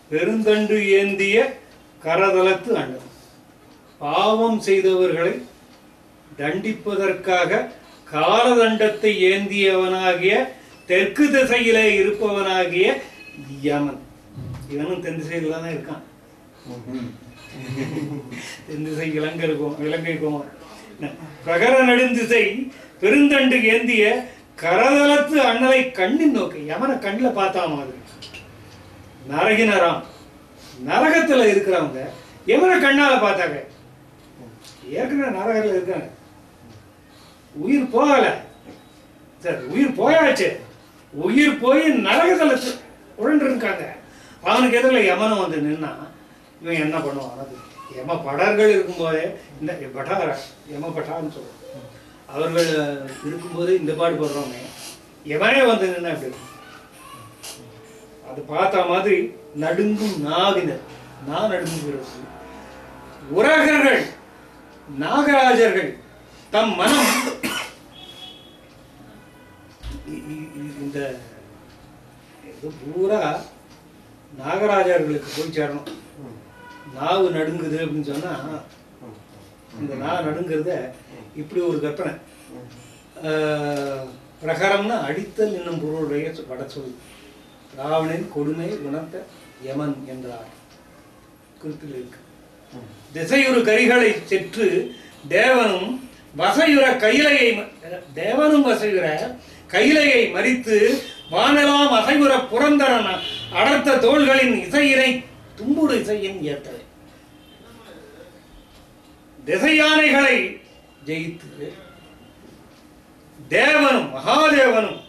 பெருந்தண்டு ஏந்திய கரதலத்து அண்ணல் பாவம் செய்தவர்களை தண்டிப்பதற்காக காலதண்டத்தை ஏந்தியவனாகிய தெற்கு திசையிலே இருப்பவனாகிய யமன். இவனும் தென் திசையில் தானே இருக்கான். தென் திசை இலங்கை கோமார். பிரகர நெடுந்திசை பெருந்தண்டு ஏந்திய கரதலத்து அண்ணலை கண்ணின் நோக்கி யமனை கண்ணில் பார்த்தா மாதிரி நரகினராம் நரகத்துல இருக்கிறவங்க யமனை கண்ணால பார்த்தாங்க. ஏற்கனவே நரகத்துல இருக்காங்க, உயிர் போகல, சரி உயிர் போயாச்சு, உயிர் போய் நரகத்துல உழன்று இருக்காங்க. அவனுக்கு எதிரில் யமனம் வந்து நின்னா இவன் என்ன பண்ணுவான்? அது யம படர்கள் இருக்கும்போதே இந்த பட்டார யம பட்டான்னு சொல்லுவாங்க. அவர்கள் இருக்கும்போது இந்த பாடுபடுறவங்க எவனே வந்து நின்னா எப்படி அது பார்த்த மாதிரி நடுங்கும் நாவினர் நடுங்குகிறது. உரகர்கள் நாகராஜர்கள் தம் மனம் இந்த பூரா நாகராஜர்களுக்கு போய் சேரணும். நாவு நடுங்குது அப்படின்னு சொன்னா இந்த நாவு நடுங்கிறத இப்படி ஒரு கற்பனை. பிரகரம்னா அடித்தல் என்னும் பொருளுடைய பட சொல். ராவணன் கொடுமை குணத்த யமன் என்றார் குறிப்பில் இருக்கு. திசையுறு கரிகளை செற்று தேவனும் வசையுற கையிலையை மறித்து வானலாம் அசைவுற புரந்தரன அடர்த்த தோள்களின் இசையினை தும்புடு இசையின் ஏத்தவை திசையானைகளை ஜெயித்து தேவனும் மகாதேவனும்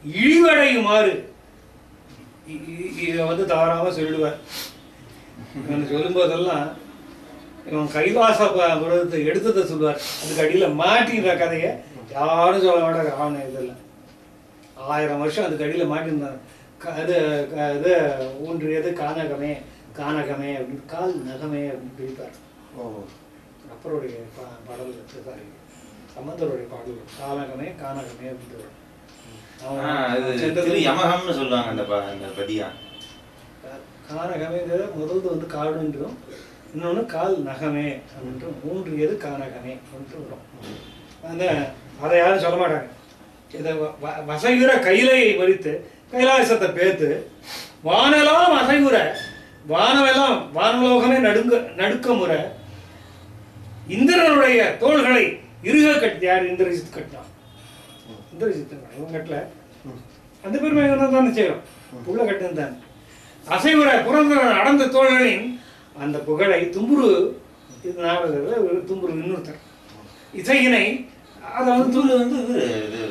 இழிவடையுமாறு இதை தவறாம சொல்லுவார். இவன் சொல்லும் போதெல்லாம் இவன் கைலாச விரதத்தை எடுத்ததை சொல்லுவார். அதுக்கு அடியில மாட்டின்ற கதையை யாரும் சொல்ல மாட்டாங்க. ராவண இதில் 1000 வருஷம் அதுக்கு அடியில மாட்டிருந்தாங்க. இது ஊன்றியது கானகமே அப்படின்னு கால் நகமே அப்படின்னு பிரிப்பார். அப்பருடைய பாடல் சாரி சம்பந்தருடைய பாடல் கானகமே அப்படின்ட்டு. அது திரு யமகம்னு சொல்லுவாங்க அந்த பதியா. கானகமேங்கிறது முதல்து வந்து காடுன்றும், இன்னொன்று கால் நகமே அப்படின்ட்டு, மூன்றியது கானகமே அப்படின்ட்டு வரும். அந்த அதை யாரும் சொல்ல மாட்டாங்க. இதை வசையுற கையிலையை வரித்து கைலாசத்தை பேத்து வானெல்லாம் அசைவுற வானமெல்லாம் வானலோகமே நடுக்க முறை இந்திரனுடைய தோள்களை இருக கட்டி யார் இந்திரஜித் கட்டினான். இந்திரஜித் இவன் கட்டல, அந்த பெருமை தானே செய்யறோம், உள்ள கட்டுன்னு தான். அசைவுற புறந்தரன் அடர்ந்த தோள்களின் அந்த புகழை தும்புரு, இது நாரதர் தும்புரு இன்னொருத்தர் இசையினை அதை வந்து தும்புரு வந்து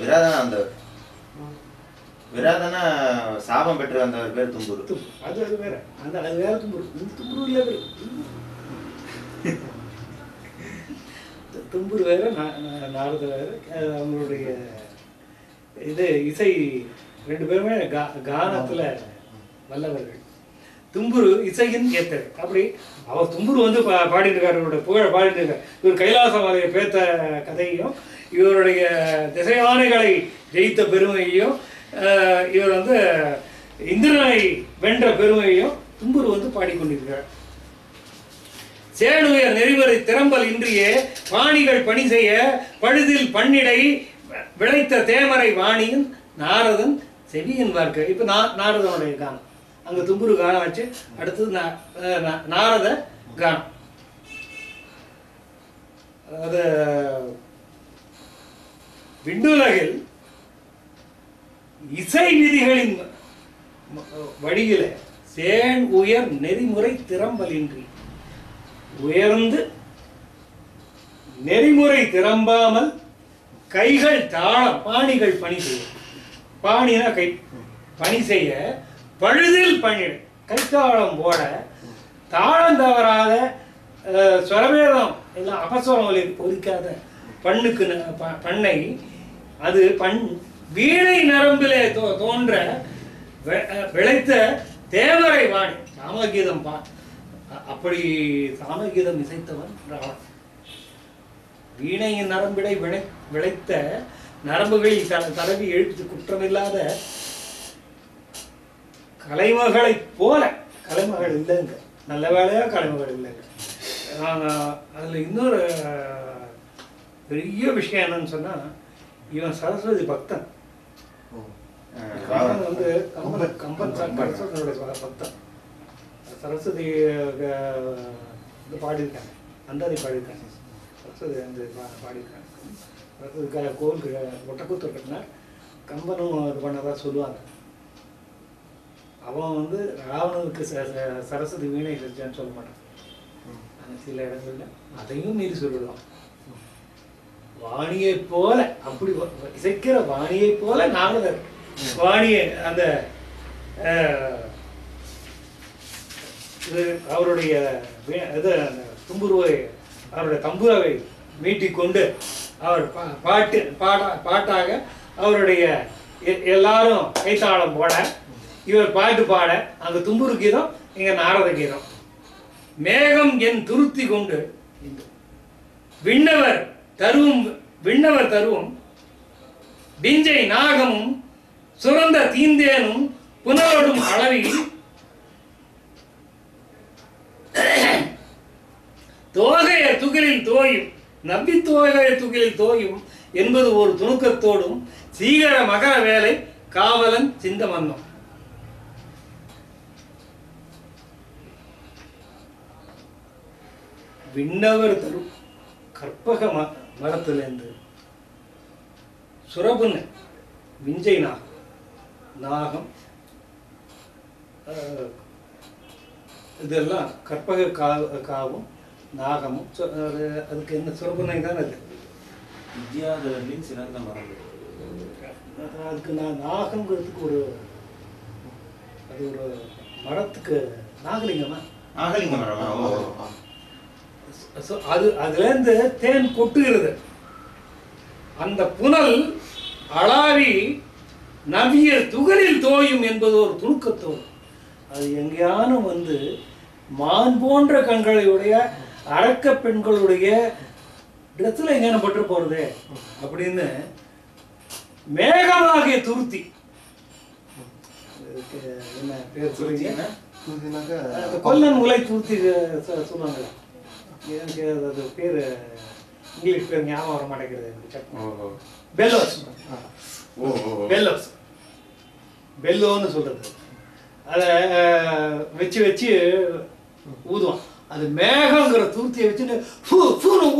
விராதனா, அந்த விராதனா சாபம் பெற்ற அந்த பேர் தும்புரு. அது வேற, அந்த அது வேற தும்புரு. தும்புரு இல்லை, தும்புரு வேற, நாரத வேற. அவங்களுடைய இது இசை ரெண்டு பேருமே கானத்துல வல்லவர்கள். தும்புரு இசையின் ஏத்தர். அப்படி அவர் தும்புரு வந்து பாடிட்டு இருக்காரு, இவருடைய புகழ பாடிட்டு இருக்காரு. இவர் கைலாச மலையை பேத்த கதையையும் இவருடைய திசையானைகளை ஜெயித்த பெருமையையும் இவர் வந்து இந்திரனை வென்ற பெருமையையும் தும்புரு வந்து பாடிக்கொண்டிருக்கிறார். சேனுயர் நெறிமுறை திறம்பல் இன்றியே பாணிகள் பணி செய்ய பழுதில் பன்னிடை விளைத்த தேமரை வாணியின் நாரதன் செவியின் பார்க்க. இப்ப நாரதனுடைய கானம், அங்க தும்புரு கானம் வச்சு அடுத்தது நாரத கானம். அதாவது விண்ணுலகில் இசை விதிகளின் வழியில சேன் உயர் நெறிமுறை திறம்பலின்றி உயர்ந்து நெறிமுறை திறம்பாமல் கைகள் தாளம் பாணிகள் பணி செய்ய, பாணினா கை பணி செய்ய பழுதில் பணிடு கைத்தாளம் போட தாளம் தவறாத ஸ்வரவேதம் இல்லை அபஸ்வரம் ஒலிக்காத பண்ணுக்கு பண்ணை அது வீணை நரம்பிலே தோன்ற விளைத்த தேவரை வாணி சாமகீதம் அப்படி சாமகீதம் இசைத்தவன் ராவணன். வீணையின் நரம்பிடை விளைத்த நரம்புகளில் தடவி எழுத்து குற்றமில்லாத கலைமகளை போல, கலைமகள் இல்லைங்க, நல்ல வேலையா கலைமகள் இல்லைங்க. அதுல இன்னொரு பெரிய விஷயம் என்னன்னு சொன்னா, இவன் சரஸ்வதி பக்தன். வந்து கம்பன் சரஸ்வதியோட பக்தன். சரஸ்வதி பாடியிருக்காங்க, அந்தாதி பாடியிருக்காங்க, சரஸ்வதி வந்து பாடியிருக்காங்க. சரஸ்வதி கோவிலுக்கு ஒட்டக்கூத்தர் கட்டினார், கம்பனும் இது பண்ணதா சொல்லுவாங்க. அவன் வந்து ராவணனுக்கு சரஸ்வதி வீணை செஞ்சான்னு சொல்ல மாட்டான். சில இடங்கள்ல அதையும் மீறி சொல்லுவான். வாணியை போல, அப்படி இசைக்கிற வாணியை போல நாரதர் வாணியை அந்த அவருடைய இது தும்புருவை அவருடைய தம்புராவை மீட்டிக்கொண்டு அவர் பாட்டாக அவருடைய எல்லாரும் கைத்தாளம் போட, இவர் பாட்டு பாட, அந்த தும்புரு கீதம் இங்க நாரத கீதம். மேகம் என் துருத்தி கொண்டு விண்ணவர் தருவும் பிஞ்சை நாகமும் சுரந்த தீந்தேனும் புனரோடும் அளவில் தோகைய துகிலில் தோயும் நம்பி தோகைய துகிலில் தோயும் என்பது ஒரு துணுக்கத்தோடும் சீகர மகர வேலை காவலன் சிந்தமன்னம். விண்ணவர் தரும் கற்பக மரத்திலிருந்து சுரபுன்னு விஞ்சை நாகம் இதெல்லாம் கற்பக காவும் நாகமும். அதுக்கு என்ன சுரபுன்னை தான் அது வித்யாதரனின் சிறந்த மரம். அதுக்கு நாகங்கிறதுக்கு ஒரு அது ஒரு மரத்துக்கு நாகலிங்கமா, நாகலிங்க மரமா? அது அதுல இருந்து தேன் கொட்டுகிறது. அந்த புனல் அளாவி நவிய துகளில் தோயும் என்பது ஒரு துணுக்கத்தோடு. அது எங்கேயானும் வந்து மான் போன்ற கண்களுடைய அரக்க பெண்களுடைய இடத்துல எங்கேயான பட்டு போறது அப்படின்னு மேகமாகிய துருத்தி. என்ன பேர் சொல்றீங்க? அந்த கொல்லன் உலை துருத்தி சொல்லுவாங்க. எனக்கு அது பேர் இங்கிலீஷ் பேர் ஞாபகம் வர மாட்டேங்கிறது. பெல்லோஸ். பெல்லோஸ், பெல்லோன்னு சொல்றது. அதை வச்சு வச்சு ஊதுவான். அது மேகங்கிற தூர்த்தியை வச்சுட்டு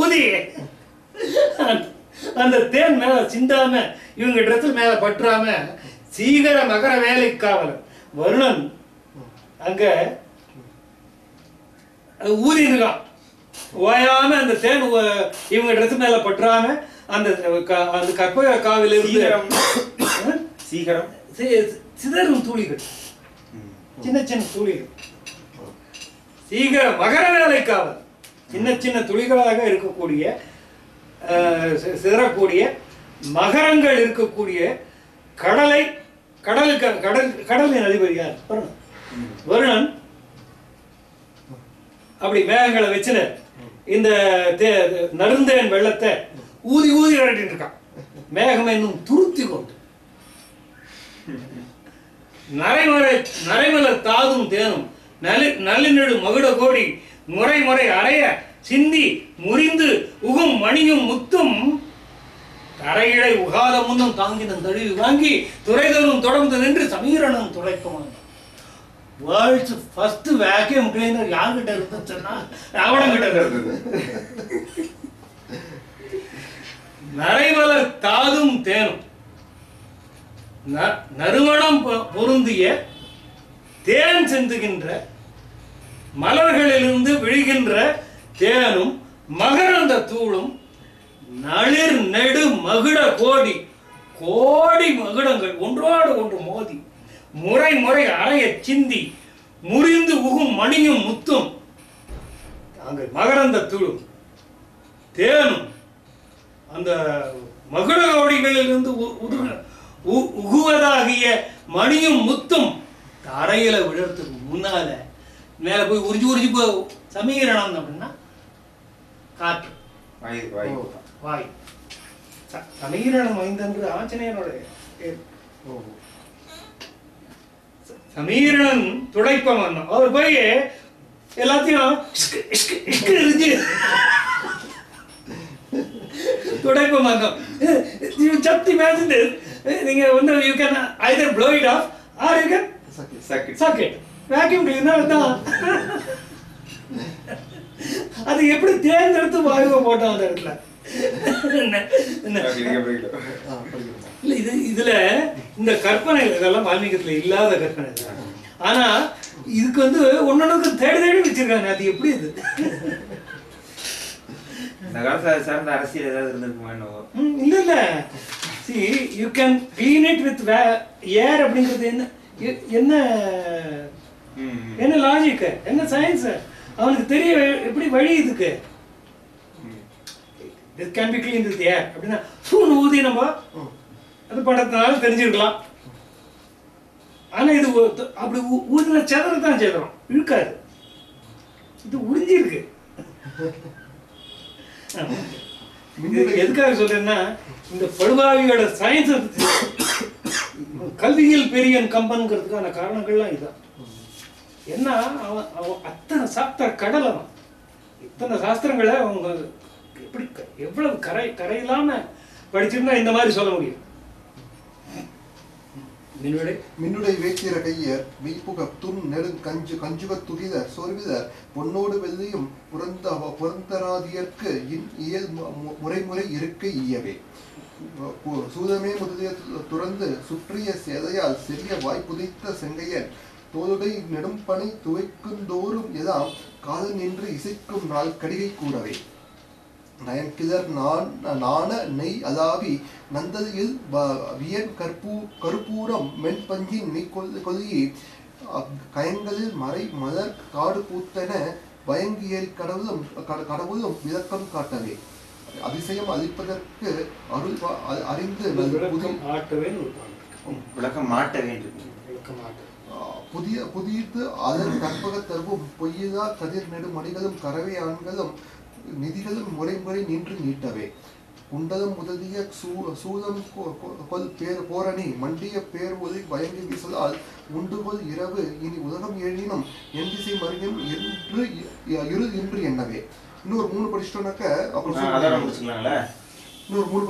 ஊதி அந்த தேன் மேல சிந்தாம இவங்க ட்ரெஸ் மேல பற்றாம சீகர மகர வேலை காவலன் வருணன் அங்க ஊதி இருக்கான். ஓயாம அந்த தேன் இவங்க ட்ரெஸ் மேல பற்றாம அந்த அந்த கற்பக காவில இருந்து சீக்கிரம் சிதறும் துளிகள், சின்ன சின்ன துளிகள், சீக்கிர மகர வேலை காவல், சின்ன சின்ன துளிகளாக இருக்கக்கூடிய சிதறக்கூடிய மகரங்கள் இருக்கக்கூடிய கடலை கடலின் அதிபதி யார்? வருணன். அப்படி மேகங்களை வச்சுன்னு இந்த நருந்தேன் வெள்ளத்தை ஊதி ஊதி விரட்டிட்டு இருக்கான். மேகம் என்னும் துருத்தி கொண்டு நரைமலர் தாதும் தேனும் நல்லினடு மகுட கோடி முறை முறை அறைய சிந்தி முறிந்து உகும் மணியும் முத்தும் தரையிழை உகாத முன்னும் தாங்கினும் தழுவி வாங்கி துறைதரும் தொடர்ந்து நின்று சமீரனும் துடைக்குமான். வேர்ல்ட்ஸ் ஃபர்ஸ்ட் வேக்யூம் கிளீனர் யார்கிட்ட இருந்துச்சுன்னா ராவணன் கிட்ட இருந்தது. நரைமலர் தாதும் தேனும் நறுமணம் பொருந்திய தேன் சிந்துகின்ற மலர்களிலிருந்து விழுகின்ற தேனும் மகரந்த தூளும் நளிர் நெடு மகுட கோடி கோடி மகுடங்கள் ஒன்றோடு ஒன்று மோதி முறை முறை அறைய சிந்தி முறிந்து உகும் மணியும் முத்தும் மகரந்த தூளும் தேனும் அந்த மகுட கோடிகளிலிருந்து உகுவதாகிய மணியும் முத்தும் தரையில விழறதுக்கு முன்னால மேல போய் உறிஞ்சி உறிஞ்சி போய் சமீகரணம் அப்படின்னா காற்று வாயு. சமீகரணம் மைந்தன்று ஆஞ்சநேயனோட சமீரணன் துடைப்பவன். அவர் போய் எல்லாத்தையும் துடைப்பமாங்க. just imagine this. நீங்க வந்து you can either blow it off or you can suck it. vacuum cleaner தான். அது எப்படி தேர்ந்தெடுத்து வாயுவை போட்டோம் அந்த இடத்துல. இல்ல இதுல இந்த கற்பனை இதெல்லாம் வால்மீகத்துல இல்லாத கற்பனை. ஆனா இதுக்கு வந்து ஒன்னொன்னுக்கு தேடி தேடி வச்சிருக்காங்க. அது எப்படி இது இந்த காலத்துல சார்ந்த அரசியல் ஏதாவது இருந்திருக்குமா? இல்ல இல்ல see you can clean it with air அப்படிங்கிறது என்ன என்ன என்ன லாஜிக், என்ன சயின்ஸ் அவனுக்கு தெரிய எப்படி வழி இதுக்கு. this can be cleaned with air அப்படின்னா சூடு ஊதி நம்ம அது பண்றதுனால தெரிஞ்சிருக்கலாம். ஆனா இது அப்படி ஊதின செதறதான் செதறோம், இழுக்காது. இது உறிஞ்சிருக்கு. எதுக்காக சொல்றேன்னா இந்த படுபாவியோட சயின்ஸ் கல்வியில் பெரியன் கம்பன்கிறதுக்கான காரணங்கள்லாம் இதுதான். ஏன்னா அவன் அத்தனை சாஸ்திர கடல், அவன் இத்தனை சாஸ்திரங்களை அவங்க எப்படி எவ்வளவு கரை படிச்சிருந்தா இந்த மாதிரி சொல்ல முடியும். மின்னுடை வேற்றிற கையர் மெய்ப்புக துன் நெடுங் கஞ்சுக துகிதர் சொர்விதர் பொன்னோடு வெள்ளியும் புறந்தராதியர்க்கு இயல் முறைமுறை இருக்கை ஈயவே சூதமே முதலிய துறந்து சுற்றிய சேதையால் சிறிய வாய்ப்புதைத்த செங்கையன் தோளுடை நெடும்பனை துவைக்குந்தோறும் எதாம் காதல் நின்று இசைக்கும் நாள் கடிகை கூறவே நயன்கிதர் நாண நெய் அதாவி நந்ததியில் வியன் கருப்பூரம் மென்பஞ்சின் மெய் கொதியே கயங்களில் மறை மலர் காடு பூத்தென பயங்கியல் கடவுளும் விளக்கம் காட்டவே அதிசயம் அளிப்பதற்கு அருள் அறிந்து விளக்கம் மாட்ட வேண்டும். புதியது அதன் கற்பக தருவும் பொய்யதா கதிர் நெடு மணிகளும் கறவை ஆண்களும் நிதிகளும் முறைமுறை நின்று நீட்டவே குண்டதம் முதலிய சூதம் கொல் போரணி மண்டிய பேர் ஒலி வயங்கி வீசலால் உண்டுகொள் இரவு இனி உலகம் எழினும் என் திசை மறியும் என்று எண்ணவே. இன்னொரு 3 படிச்சிட்டோம்னாக்க அப்புறம் இன்னொரு 3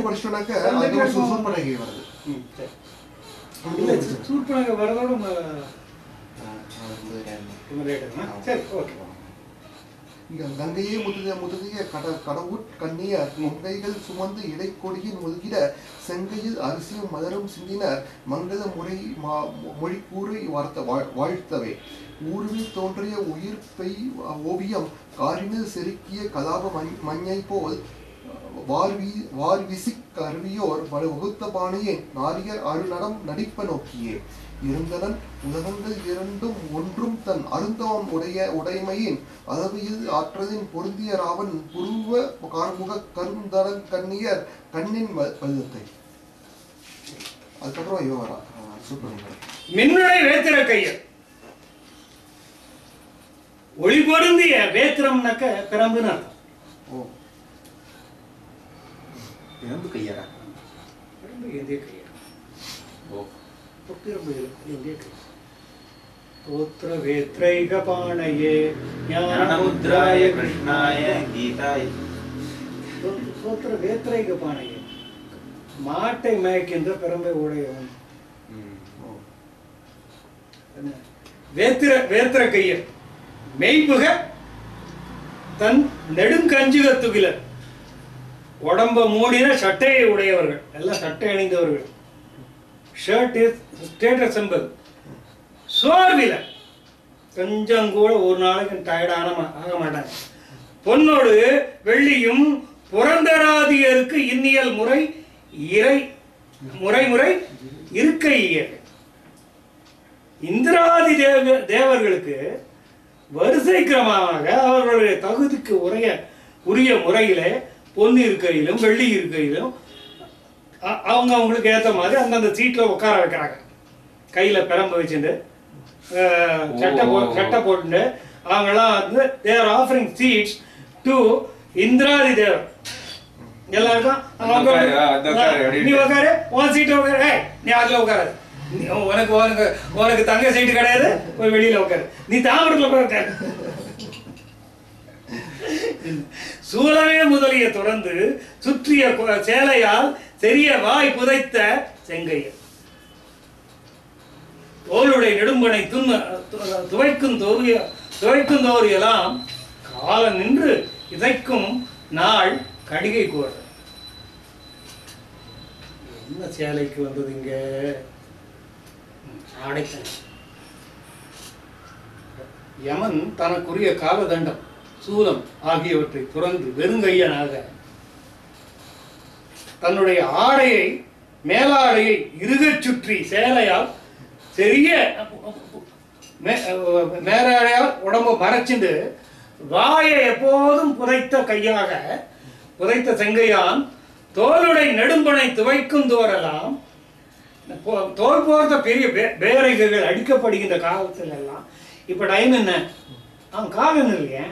படிச்சிட்டோம்னாக்க அது ஒரு சூர்பனகை வருது. சூர்பனகை வரதோட கங்கையே முதுகிய கடவுட் கண்ணியர் முங்கைகள் சுமந்து இடைக்கொடியின் ஒதுகிட செங்கையில் அரிசியும் மலரும் சிந்தினர் மங்கள மொழி கூறி வாழ்த்தவே. ஊரில் தோன்றிய உயிர் பெய் ஓவியம் காரினில் செருக்கிய கலாப மஞ்சை போல் வார்விசி கருவியோர் வகுத்த பாணியே நாரியர் அருநடம் நடிப்ப நோக்கியே இருந்தனன் உலகங்கள் இரண்டும் ஒன்றும் தன் அருந்தவம் உடைமையின் அளவியில் ஆற்றலின் பொருந்திய ராவன் புருவ கார்முக கருந்தரன் கண்ணியர் கண்ணின் வல்லத்தை. அதுக்கப்புறம் இவ வரா மின்னுடை வேத்திர கையர் ஒளி பொருந்திய வேத்திரம்னாக்க பிரம்புன்னு அர்த்தம். ஓ பிரம்பு கையரா? பிரம்பு எந்தே கையர். ஓ பிரம்பு எந்தே கையர். தோத்ர வேத்ரைக பாணயே ஞானமுத்ராய கிருஷ்ணாய கீதாய. தோத்ர வேத்ரைக பாணயே மாட்டை மேய்க்கின்ற பிரம்பை உடையவன். வேத்திர கையர் மெய்புக தன் நெடுங்கஞ்சுக துகிலர் உடம்ப மூடின சட்டையை உடையவர்கள், எல்லாம் சட்டை அணிந்தவர்கள். Shirt is status symbol. சோர்வில கொஞ்சம் கூட ஒரு நாளைக்கு டயர்ட் ஆக மாட்டாங்க. பொன்னோடு வெள்ளியும் புறந்தராதியருக்கு இன்னியல் முறை முறை இருக்கையர். இந்திராதி தேவர்களுக்கு வரிசை கிரமமாக அவர்களுடைய தகுதிக்கு உரிய முறையிலே பொண்ணு இருக்கையிலும் வெள்ளி இருக்கையிலும் அவங்களுக்கு ஏற்ற மாதிரி அந்தந்த சீட்டில் உட்கார வைக்கிறாங்க. கையில் பிரம்ப வச்சுட்டு சட்டை போட்டு அவங்கெல்லாம் வந்து தேர் ஆஃபரிங் சீட்ஸ் டு இந்திராதி தேவர். எல்லாருக்கும் நீ உட்காரு, உன் சீட்டை உட்காரு, நீ அதில் உட்காராது, உனக்கு தங்க சீட்டு கிடையாது, போய் வெளியில உட்காரு, நீ தாமரத்தில் உட்காரு. சூழவே முதலிய தொடர்ந்து சுற்றிய சேலையால் செரிய வாய் புதைத்த செங்கையர் தோளுடைய நெடும்பனை துவைக்கும் தோறியெல்லாம் காலம் நின்று இதைக்கும் நாள் கடிகை கோர். என்ன சேலைக்கு வந்தது இங்க? அடைத்தல். யமன் தனக்குரிய காலதண்டம் சூலம் ஆகியவற்றை துறந்து வெறுங்கையனாக தன்னுடைய ஆடையை மேலாடையை இறுகச் சுற்றி சேலையால் பெரிய மேலாடையால் உடம்பு மறைச்சிட்டு வாயை எப்போதும் புதைத்த செங்கையான் தோளுடை நெடும்பனை துவைக்கும் தோரெல்லாம் தோல் போர்த்த பெரிய பேரைகள் அடிக்கப்படுகின்ற காலத்துல எல்லாம் இப்ப டைம் என்ன? அவன் காலம் இல்லையா?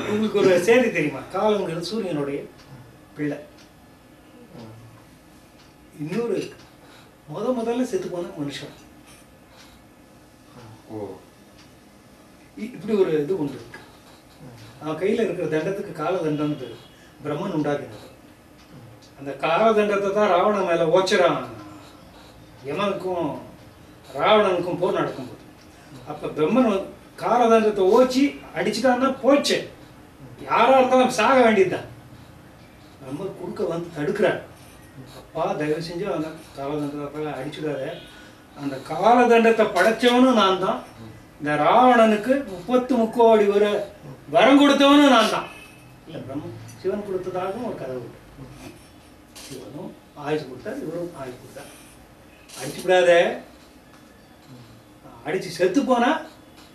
உங்களுக்கு ஒரு செய்தி தெரியுமா? காலங்கிறது சூரியனுடைய பிள்ளை. இன்னொரு முதல்ல செத்து போன மனுஷன். இப்படி ஒரு இது உண்டு. அவன் கையில இருக்கிற தண்டத்துக்கு கால தண்டம் பிரம்மன் உண்டாக்கினது. அந்த கால தண்டத்தை தான் ராவணன் மேல ஓச்சரான். யமனுக்கும் ராவணனுக்கும் போர் நடக்கும்போது அப்ப பிரம்மன் காலதண்டத்தை ஓச்சி அடிச்சுட்டான்னா போச்சு, யாரா இருந்தாலும் சாக வேண்டியதுதான். பிரம்மன் குறுக்க வந்து தடுக்கிறார். அப்பா தயவு செஞ்சு அந்த காலதண்டத்தை அடிச்சுடாத, அந்த காலதண்டத்தை படைச்சவனும் நான் தான், இந்த ராவணனுக்கு 33 கோடி வரம் கொடுத்தவனும் நான் தான். இல்லை பிரம்மன் சிவன் கொடுத்ததாகவும் ஒரு கதை உண்டு. சிவனும் ஆயுசு கொடுத்தார், இவரும் ஆயுசு கொடுத்தார். அடிச்சு விடாத, அடிச்சு செத்து போனா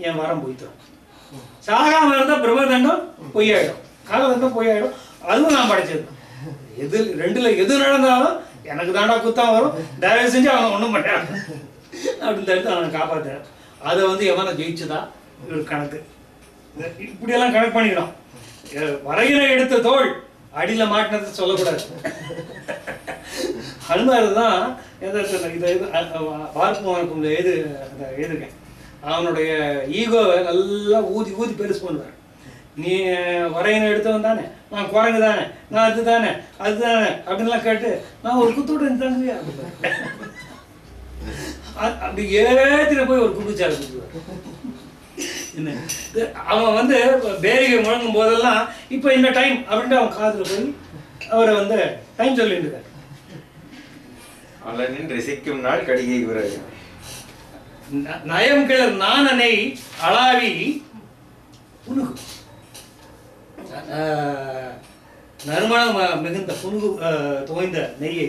என் வரம் போய்த்தரும். சாகாம இருந்தா பிரம்மதண்டம் பொய்யாயிடும், காலதண்டம் பொய்யாயிடும். அதுவும் நான் படைச்சது. ரெண்டுல எது நடந்தாலும் எனக்கு தாண்டா குத்தம் வரும். தயவு செஞ்சு அவன் ஒண்ணும் பண்ணான். அப்படின்னு தடுத்து அவனை காப்பாற்றுறேன். அதை வந்து எவனை ஜெயிச்சுதா ஒரு கணக்கு. இப்படியெல்லாம் கணக்கு பண்ணிக்கணும். வரையில எடுத்த தோல் அடியில் மாட்டினதை சொல்லக்கூடாது. ஹனுமார் தான் இதை பார்ப்போம் எழுதுருக்கேன். அவனுடைய ஈகோவை நல்லா ஊதி ஊதி பெருசு பண்ணுவார். நீ வரையினை எடுத்தவன் தானே, நான் குரங்கு தானே, நான் அது தானே அப்படின்லாம் கேட்டு நான் ஒரு குத்தோடு இருந்தாங்க அப்படி ஏத்தின போய் ஒரு குடிச்சாரு குடிச்சுவார். என்ன அவன் வந்து பேரிகை முழங்கும் போதெல்லாம் இப்போ இந்த டைம் அப்படின்ட்டு அவன் காதில் போய் அவரை வந்து டைம் சொல்லிட்டு இருக்காரு. ரசிக்கும் நாள் கடிகை குரல் நயம் கிளர் நானனை அளாவி புனுகு நறுமணம் மிகுந்த புனுகு தோய்ந்த நெய்யை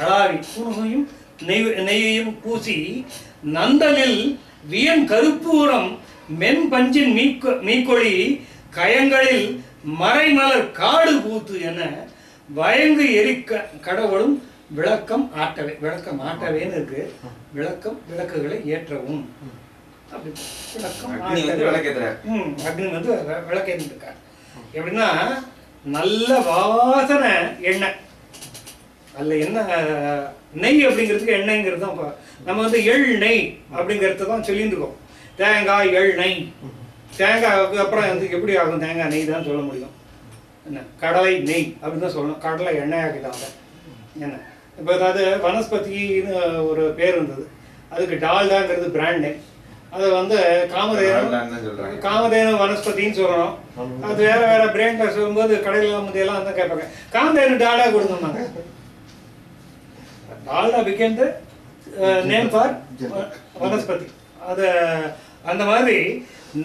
அளாவி புனுகையும் நெய்யையும் பூசி நந்தலில் வியன் கருப்பூரம் மென் பஞ்சின் மீக்கொழி கயங்களில் மறைமலர் காடு பூத்து என வயங்கு எரிக்க கடவுளும் விளக்கம் ஆட்டவேன்னு இருக்கு. விளக்கம் விளக்குகளை ஏற்றவும் அப்படி விளக்கம் அக்னி வந்து விளக்கேற்றிட்டு இருக்கார். எப்படின்னா நல்ல வாசனை எண்ணெய், அல்ல என்ன நெய் அப்படிங்கிறதுக்கு எண்ணெய்ங்கிறது தான். நம்ம வந்து எள் நெய் அப்படிங்கிறத தான் சொல்லிட்டு இருக்கோம். தேங்காய் எள் நெய், தேங்காய்க்கு அப்புறம் வந்து எப்படி ஆகும், தேங்காய் நெய் தான் சொல்ல முடியும். என்ன கடலை நெய் அப்படின்னு தான் சொல்லணும். கடலை எண்ணெய் ஆக்கிட்டாங்க. என்ன இப்போ அதாவது வனஸ்பதினு ஒரு பேர் இருந்தது, அதுக்கு டால்டாங்கிறது பிராண்ட் நேம். அதை வந்து காமதேனு வனஸ்பதின்னு சொல்லணும். அது வேற வேற பிராண்ட்ல சொல்லும்போது கடையில் முந்தையெல்லாம் வந்து கேட்பாங்க, காமதேனு டால்டா கொடுங்க. Dalda became the name for vanaspati. அது அந்த மாதிரி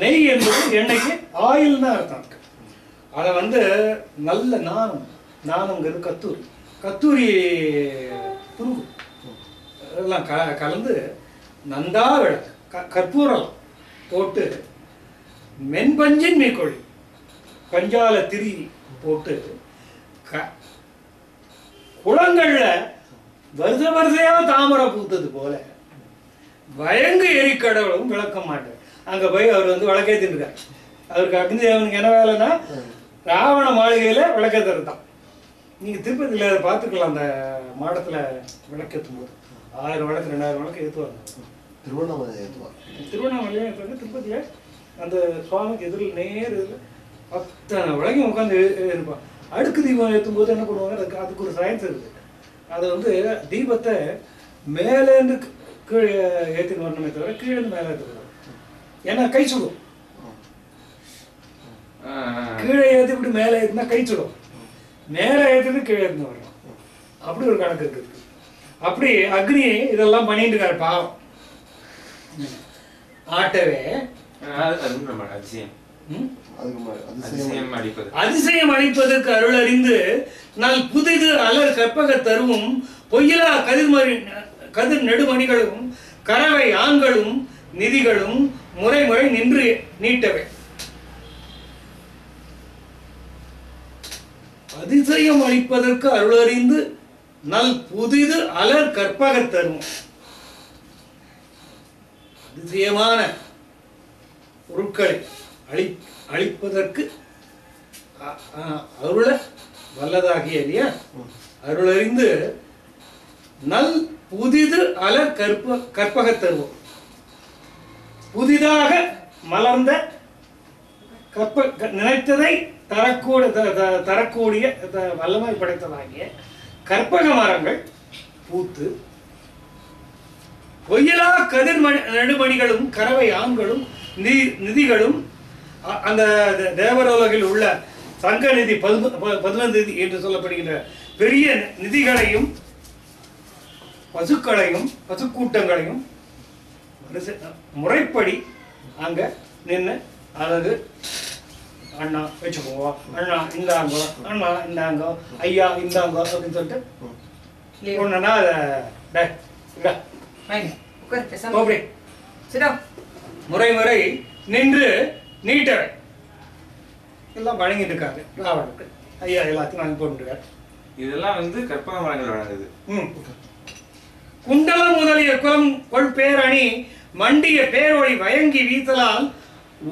நெய் என்பது எண்ணெய்க்கு ஆயில் தான் அர்த்தம். அதை வந்து நல்ல நாணம்ங்கிறது கத்தூரி புருகு எல்லாம் கலந்து நந்தா விளக்கு கற்பூரம் போட்டு மென்பஞ்சின் மீக்கொழி பஞ்சால திரி போட்டு குளங்கள்ல வரிசையா தாமரை பூத்தது போல வயங்கு எரிக்கடவுளும் விளக்க மாட்டார். அங்க போய் அவர் வந்து விளக்கேத்திட்டு இருக்கார். அவருக்கு அக்னிதேவனுக்கு என்ன வேலைன்னா ராவண மாளிகையில விளக்கேத்துறது தான். நீங்க திருப்பதியில் அதை பார்த்துக்கலாம். அந்த மாடத்துல விளக்கேற்றும் போது 1000 விளக்கு 2000 விளக்கு ஏற்றுவாங்க. திருவண்ணாமலையும் ஏற்றுவாங்க. திருப்பதியில அந்த சுவாமிக்கு எதிரில் நேர் இதில் அத்தனை விளக்கையும் உட்காந்து இருப்பான். அடுக்கு தீபம் ஏற்றும் போது என்ன பண்ணுவாங்க, அதுக்கு ஒரு சயின்ஸ் இருக்குது. அதை வந்து தீபத்தை மேலேருந்து கீழே ஏற்றின்னு வரணுமே தவிர கீழேருந்து மேலே ஏற்றக்கூடாது. ஏன்னா கை சுடும். கீழே ஏற்றி இப்படி மேலே ஏற்றினா கை சுடும். மேலே ஏற்றிட்டு கீழே ஏற்றின்னு வரணும். அப்படி ஒரு கணக்கு இருக்குது. அப்படி அக்னி இதெல்லாம் பண்ணிட்டு இருக்காரு பாவம். ஆட்டவே அதிசயம் அளிப்பதற்கு அருள் அறிந்து நல் புதிது அலர் கற்பக தருவும் பொய்யிலா கதிர் நெடுமணிகளும் கறவை ஆண்களும் நிதிகளும் முறை நின்று நீட்டவை. அதிசயம் அளிப்பதற்கு அருள் அறிந்து நல் புதிது அலர் கற்பக தரும். அதிசயமான பொருட்களை அளிப்பதற்கு அருள வல்லதாகிய இல்லையா, அருளறிந்து நல் புதிது அலர் கற்பக தருவோம். புதிதாக மலர்ந்த நினைத்ததை தரக்கூடிய வல்லமை படைத்ததாகிய கற்பக மரங்கள் பூத்து பொய்யலா கதிர் நெடுமணிகளும் கறவை ஆண்களும் நிதிகளும் அந்த தேவரோலகில் உள்ள சங்க நிதி 11 நிதி என்று சொல்லப்படுகின்ற பெரிய நிதிகளையும் பசுக்களையும் பசுக்கூட்டங்களையும் முறைப்படி அங்க நின்று அதாவது அண்ணா வச்சுக்கோங்க, அண்ணா இந்தாங்கோ, அண்ணா இந்தாங்கோ, ஐயா இந்தாங்கோ அப்படின்னு சொல்லிட்டு ஒன்றுனா முறை நின்று நீட்டவை எல்லாம் வழங்கிட்டு இருக்காங்க. ராவனுக்கு ஐயா எல்லாத்தையும் வாங்கி போட்டுருக்காரு. இதெல்லாம் வந்து கற்பக மரங்கள் வழங்குது. குண்டலம் முதலிய குலம் கொள் பேரணி மண்டிய பேரொழி வயங்கி வீத்தலால்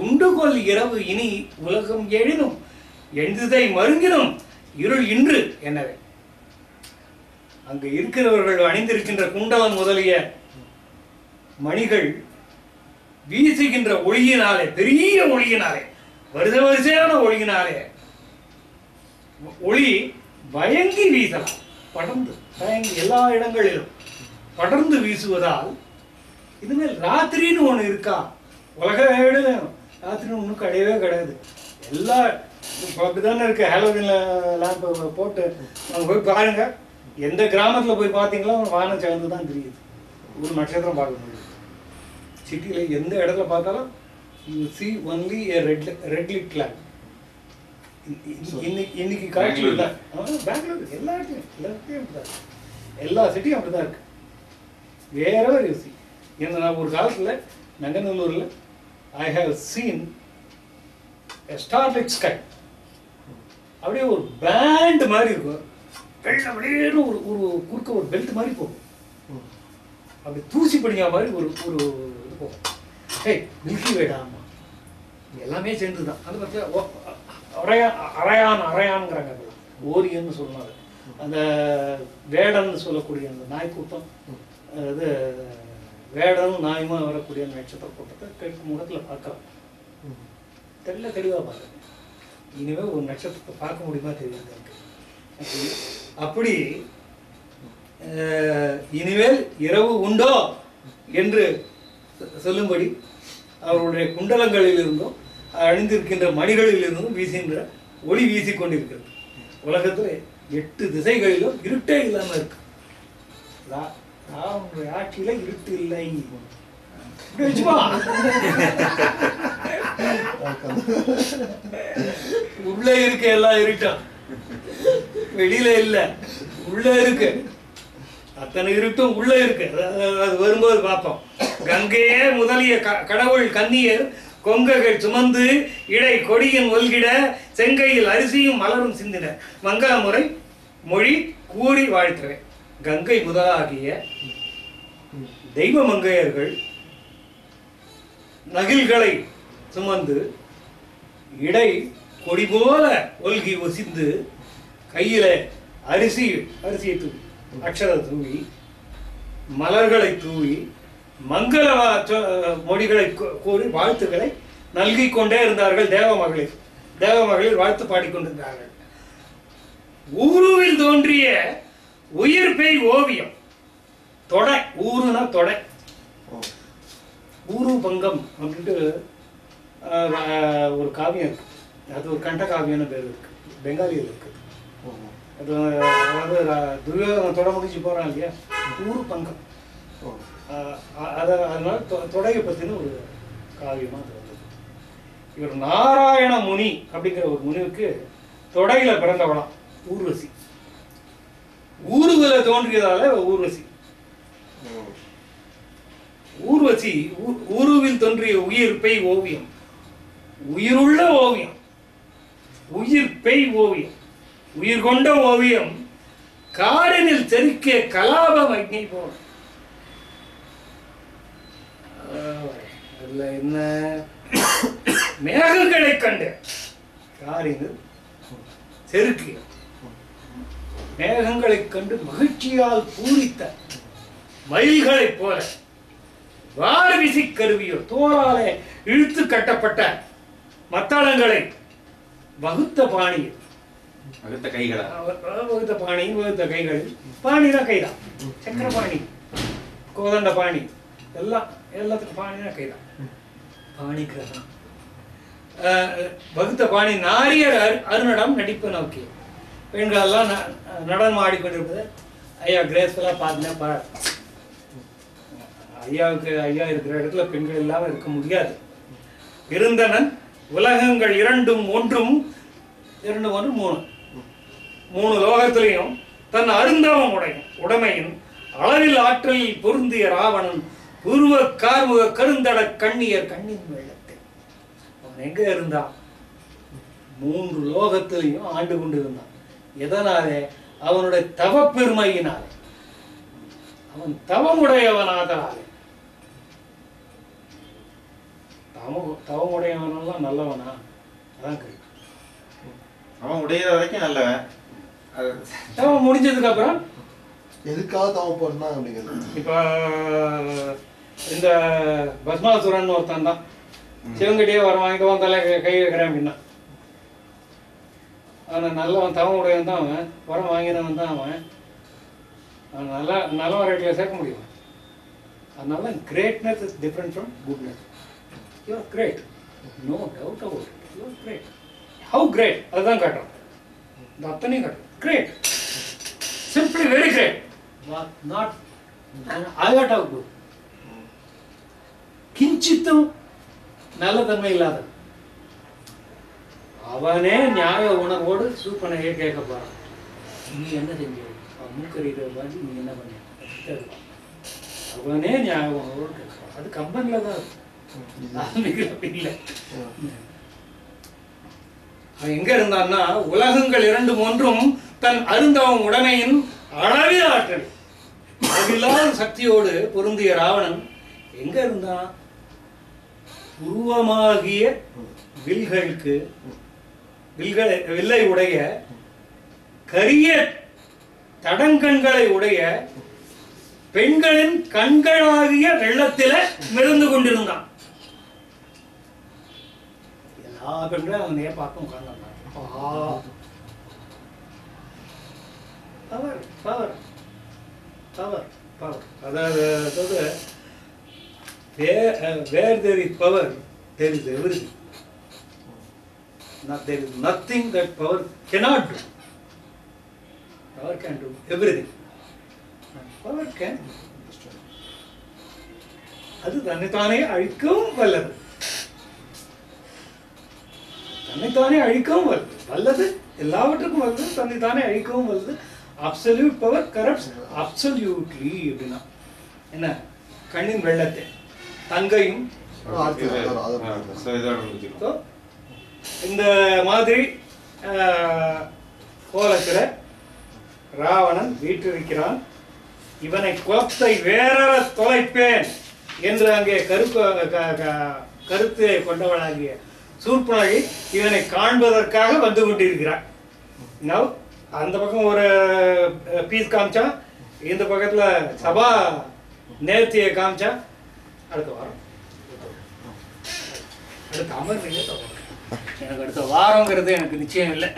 உண்டு கொள் இரவு இனி உலகம் எழினும் எண்துதை மருங்கினும் இருள் இன்று என்னவே. அங்கு இருக்கிறவர்கள் அணிந்திருக்கின்ற குண்டலம் முதலிய மணிகள் வீசுகின்ற ஒளியினாலே, பெரிய ஒளியினாலே, வரிசையான ஒளியினாலே ஒளி வயங்கி வீசலாம், படர்ந்து வயங்கி எல்லா இடங்களிலும் படர்ந்து வீசுவதால் இனிமேல் ராத்திரின்னு ஒன்று இருக்கா? உலக ராத்திரின்னு ஒன்றும் கிடையவே கிடையாது. எல்லா அப்படிதானே இருக்கு. ஹாலோவின் லேம்ப் போட்டு அவங்க போய் பாருங்க, எந்த கிராமத்தில் போய் பார்த்தீங்களோ வானம் சேர்ந்து தான் தெரியுது, ஒரு நட்சத்திரம் பார்க்க முடியுது. சிட்டியில் எந்த இடத்துல பார்த்தாலும் you see only a red lit lamp. இன்னைக்கு காட்சி இல்லை. பெங்களூர் எல்லா இடத்துலையும் அப்படிதான் இருக்கு. எல்லா சிட்டியும் அப்படிதான் இருக்கு. வேற ஒரு யூசி. ஏன்னா நான் ஒரு காலத்தில் நங்கநல்லூரில் I have seen starlight sky. அப்படியே ஒரு பேண்ட் மாதிரி இருக்கும். வெள்ள வெளியேற ஒரு ஒரு குறுக்க ஒரு பெல்ட் மாதிரி போகும். அப்படி தூசி படிஞ்ச மாதிரி ஒரு ஒரு இது போகும். ஏய் மில்கி வேடாமா எல்லாமே சேர்ந்து தான். அது பார்த்தா அரையான்ங்கிறாங்க. ஓரியன்னு சொன்னாங்க. அந்த வேடன்னு சொல்லக்கூடிய அந்த நாய்க்கூட்டம், அது வேடனும் நாயுமா வரக்கூடிய அந்த நட்சத்திர கூட்டத்தை கிழக்கு முகத்தில் பார்க்கலாம். தெளிவாக பார்க்குறேன். இனிமேல் ஒரு நட்சத்திரத்தை பார்க்க முடியுமா தெரியாது எனக்கு. அப்படி இனிமேல் இரவு உண்டோ என்று சொல்லும்படி அவருடைய குண்டலங்களில் இருந்தும் அணிந்திருக்கின்ற மணிகளில் இருந்தும் வீசுகின்ற ஒளி வீசிக்கொண்டிருக்கிறது. உலகத்தில் 8 திசைகளிலும் இருட்டே இல்லாமல் இருக்கு. அவனுடைய ஆட்சியில இருட்டு இல்லை. உள்ள இருக்கு எல்லாம் இருட்டும், வெளியில இல்ல, உள்ள இருக்கு. அத்தனை இருட்டும் உள்ள இருக்கு. அது வரும்போது பார்ப்போம். கங்கையே முதலிய கடவுள் கன்னியர் கொங்கைகள் சுமந்து இடை கொடியின் ஒல்கிட செங்கையில் அரிசியும் மலரும் சிந்தின மங்கள முறை மொழி கூறி வாழ்த்துவேன். கங்கை முதலாகிய தெய்வ மங்கையர்கள் நகில்களை சுமந்து இடை கொடி போல ஒல்கி ஒசிந்து கையில அரிசியை தூவி, அக்ஷர தூவி, மலர்களை தூவி, மங்கள மொழிகளை கூறி வாழ்த்துக்களை நல்கி கொண்டே இருந்தார்கள். தேவமகளிர் வாழ்த்து பாடிக்கொண்டிருந்தார்கள். ஊருவில் தோன்றிய உயிர் பேய் ஓவியம் தொடை. ஊருனா தொடை. ஊரு பங்கம் அப்படின்ட்டு ஒரு காவியம் இருக்கு. அது ஒரு கண்ட காவியம்னு பேர் இருக்கு, பெங்காலியில் இருக்கு. அது அதாவது துரியோதன முடிச்சு போறான் இல்லையா, ஊரு பங்கம். அதனால தொடையை பத்தின ஒரு காவியமா அது வந்தது. இவர் நாராயண முனி அப்படிங்கிற ஒரு முனிவுக்கு தொடையில பிறந்தவளாம் ஊர்வசி. ஊருவில தோன்றியதால ஊர்வசி. ஊர்வசி ஊருவில் தோன்றிய உயிர் பெய் ஓவியம், உயிருள்ள ஓவியம், உயிர் பெய் ஓவியம், உயிர் கொண்ட ஓவியம், காடனில் செருக்கிய கலாப அக்னி போல. அதுல என்ன மேகங்களை கண்டு காரினில் செருக்கிய மேகங்களை கண்டு மகிழ்ச்சியால் பூரித்த மயில்களை போல வார்விசி கருவியோ தோளாலே இழுத்து கட்டப்பட்ட மத்தாளங்களை வகுத்த பாணியில், வகுத்த கைகளா, வகுத்த பாணியில், வகுத்த கைகளில், பாணினா கைதான், சக்கர பாணி, கோதண்ட பாணி, எல்லாத்துக்கும் பாணினா கைதான், பாணி கிரகம் வகுத்த பாணி நாரியர் அருநடம் நடிப்பு நோக்கிய பெண்கள் எல்லாம் நடனம் ஆடிக்கொண்டிருப்பது ஐயா கிரேஸ்ஃபுல்லாக பார்த்தேன். ஐயா இருக்கிற இடத்துல பெண்கள் இல்லாமல் இருக்க முடியாது. இருந்தனன் உலகங்கள் இரண்டும் ஒன்றும் மூணு லோகத்திலையும் தன் அருந்தவம் உடைமையின் அளவில் ஆற்றலில் பொருந்திய ராவணன் உருவ கார்முக கருந்தட கண்ணியர் கண்ணின் வெள்ளத்தை. அவன் எங்க இருந்தான்? 3 லோகத்திலையும் ஆண்டு கொண்டு இருந்தான். எதனாலே? அவனுடைய தவ பெருமையினாலே. அவன் தவமுடையவனாதலாலே. தவமுடையவனெல்லாம் நல்லவனா? அதான் கரெக்ட். அவன் உடையிற வரைக்கும் நல்லவன். தவம் முடிஞ்சதுக்கு அப்புறம் எதுக்காக தவம் பண்ணா அப்படிங்கிறது. இப்போ இந்த பஸ்மாசுரன் ஒருத்தன் தான் சிவங்கிட்டே வர வாங்கிட்டு வந்தாலே கை வைக்கிறேன் அப்படின்னா, அவன் நல்லவன் தவம் உடையவன் தான், அவன் வரம் வாங்கினவன் தான், அவன் நல்லவன் ரேட்டில் சேர்க்க முடியும். அதனால greatness is different from goodness. You are great, no doubt about it. You are great. How great அதுதான் காட்டுறோம். இந்த அத்தனையும் காட்டுறோம். Great, simply very great, not iota of good. கிஞ்சித்தும் நல்ல தன்மை இல்லாத அவனே நியாய உணர்வோடு சூப்பனையே கேட்க போறான். நீ என்ன செஞ்ச? மூக்கறிகிற மாதிரி நீ என்ன பண்ண? அவனே நியாய உணர்வோடு கேட்க. அது கம்பன்ல தான் இல்லை. அவன் எங்க இருந்தான்னா, உலகங்கள் இரண்டும் ஒன்றும் தன் அருந்தவம் உடமையின் அளவில் ஆற்றல் அளவில்லாத சக்தியோடு பொருந்திய ராவணன் எங்க இருந்தான்? உருவமாகிய வில்லை உடைய கரிய தடங்கண்களை உடைய பெண்களின் கண்களாகிய வெள்ளத்தில மிதந்து கொண்டிருந்தான். எல்லா பெண்களும் அவனையே பார்க்க உட்கார்ந்தான். Power power power power. அதாவது where there is power, there is everything. There is nothing that power cannot do. Power can do everything. Power can. அது தன்னைத்தானே அழிக்கவும் வல்லது. தன்னைத்தானே அழிக்கவும் வல்லது. வல்லது எல்லாவற்றுக்கும் வல்லது, தன்னைத்தானே அழிக்கவும் வல்லது. Absolute power corrupts absolutely. அப்படின்னா என்ன? கண்ணின் வெள்ளத்தை தங்கையும் இந்த மாதிரி கோலத்தில் ராவணன் வீற்றிருக்கிறான். இவனை குலத்தை வேற தொலைப்பேன் என்று அங்கே கருத்தை கொண்டவனாகிய சூர்பனகை இவனை காண்பதற்காக வந்து கொண்டிருக்கிறான். அந்த பக்கம் ஒரு பீஸ் காமிச்சான், இந்த பக்கத்துல சபா நேர்த்தியை காமிச்சான். அடுத்த வாரம் அடுத்த அமர்வு எனக்கு அடுத்த வாரங்கிறது எனக்கு நிச்சயம் இல்லை.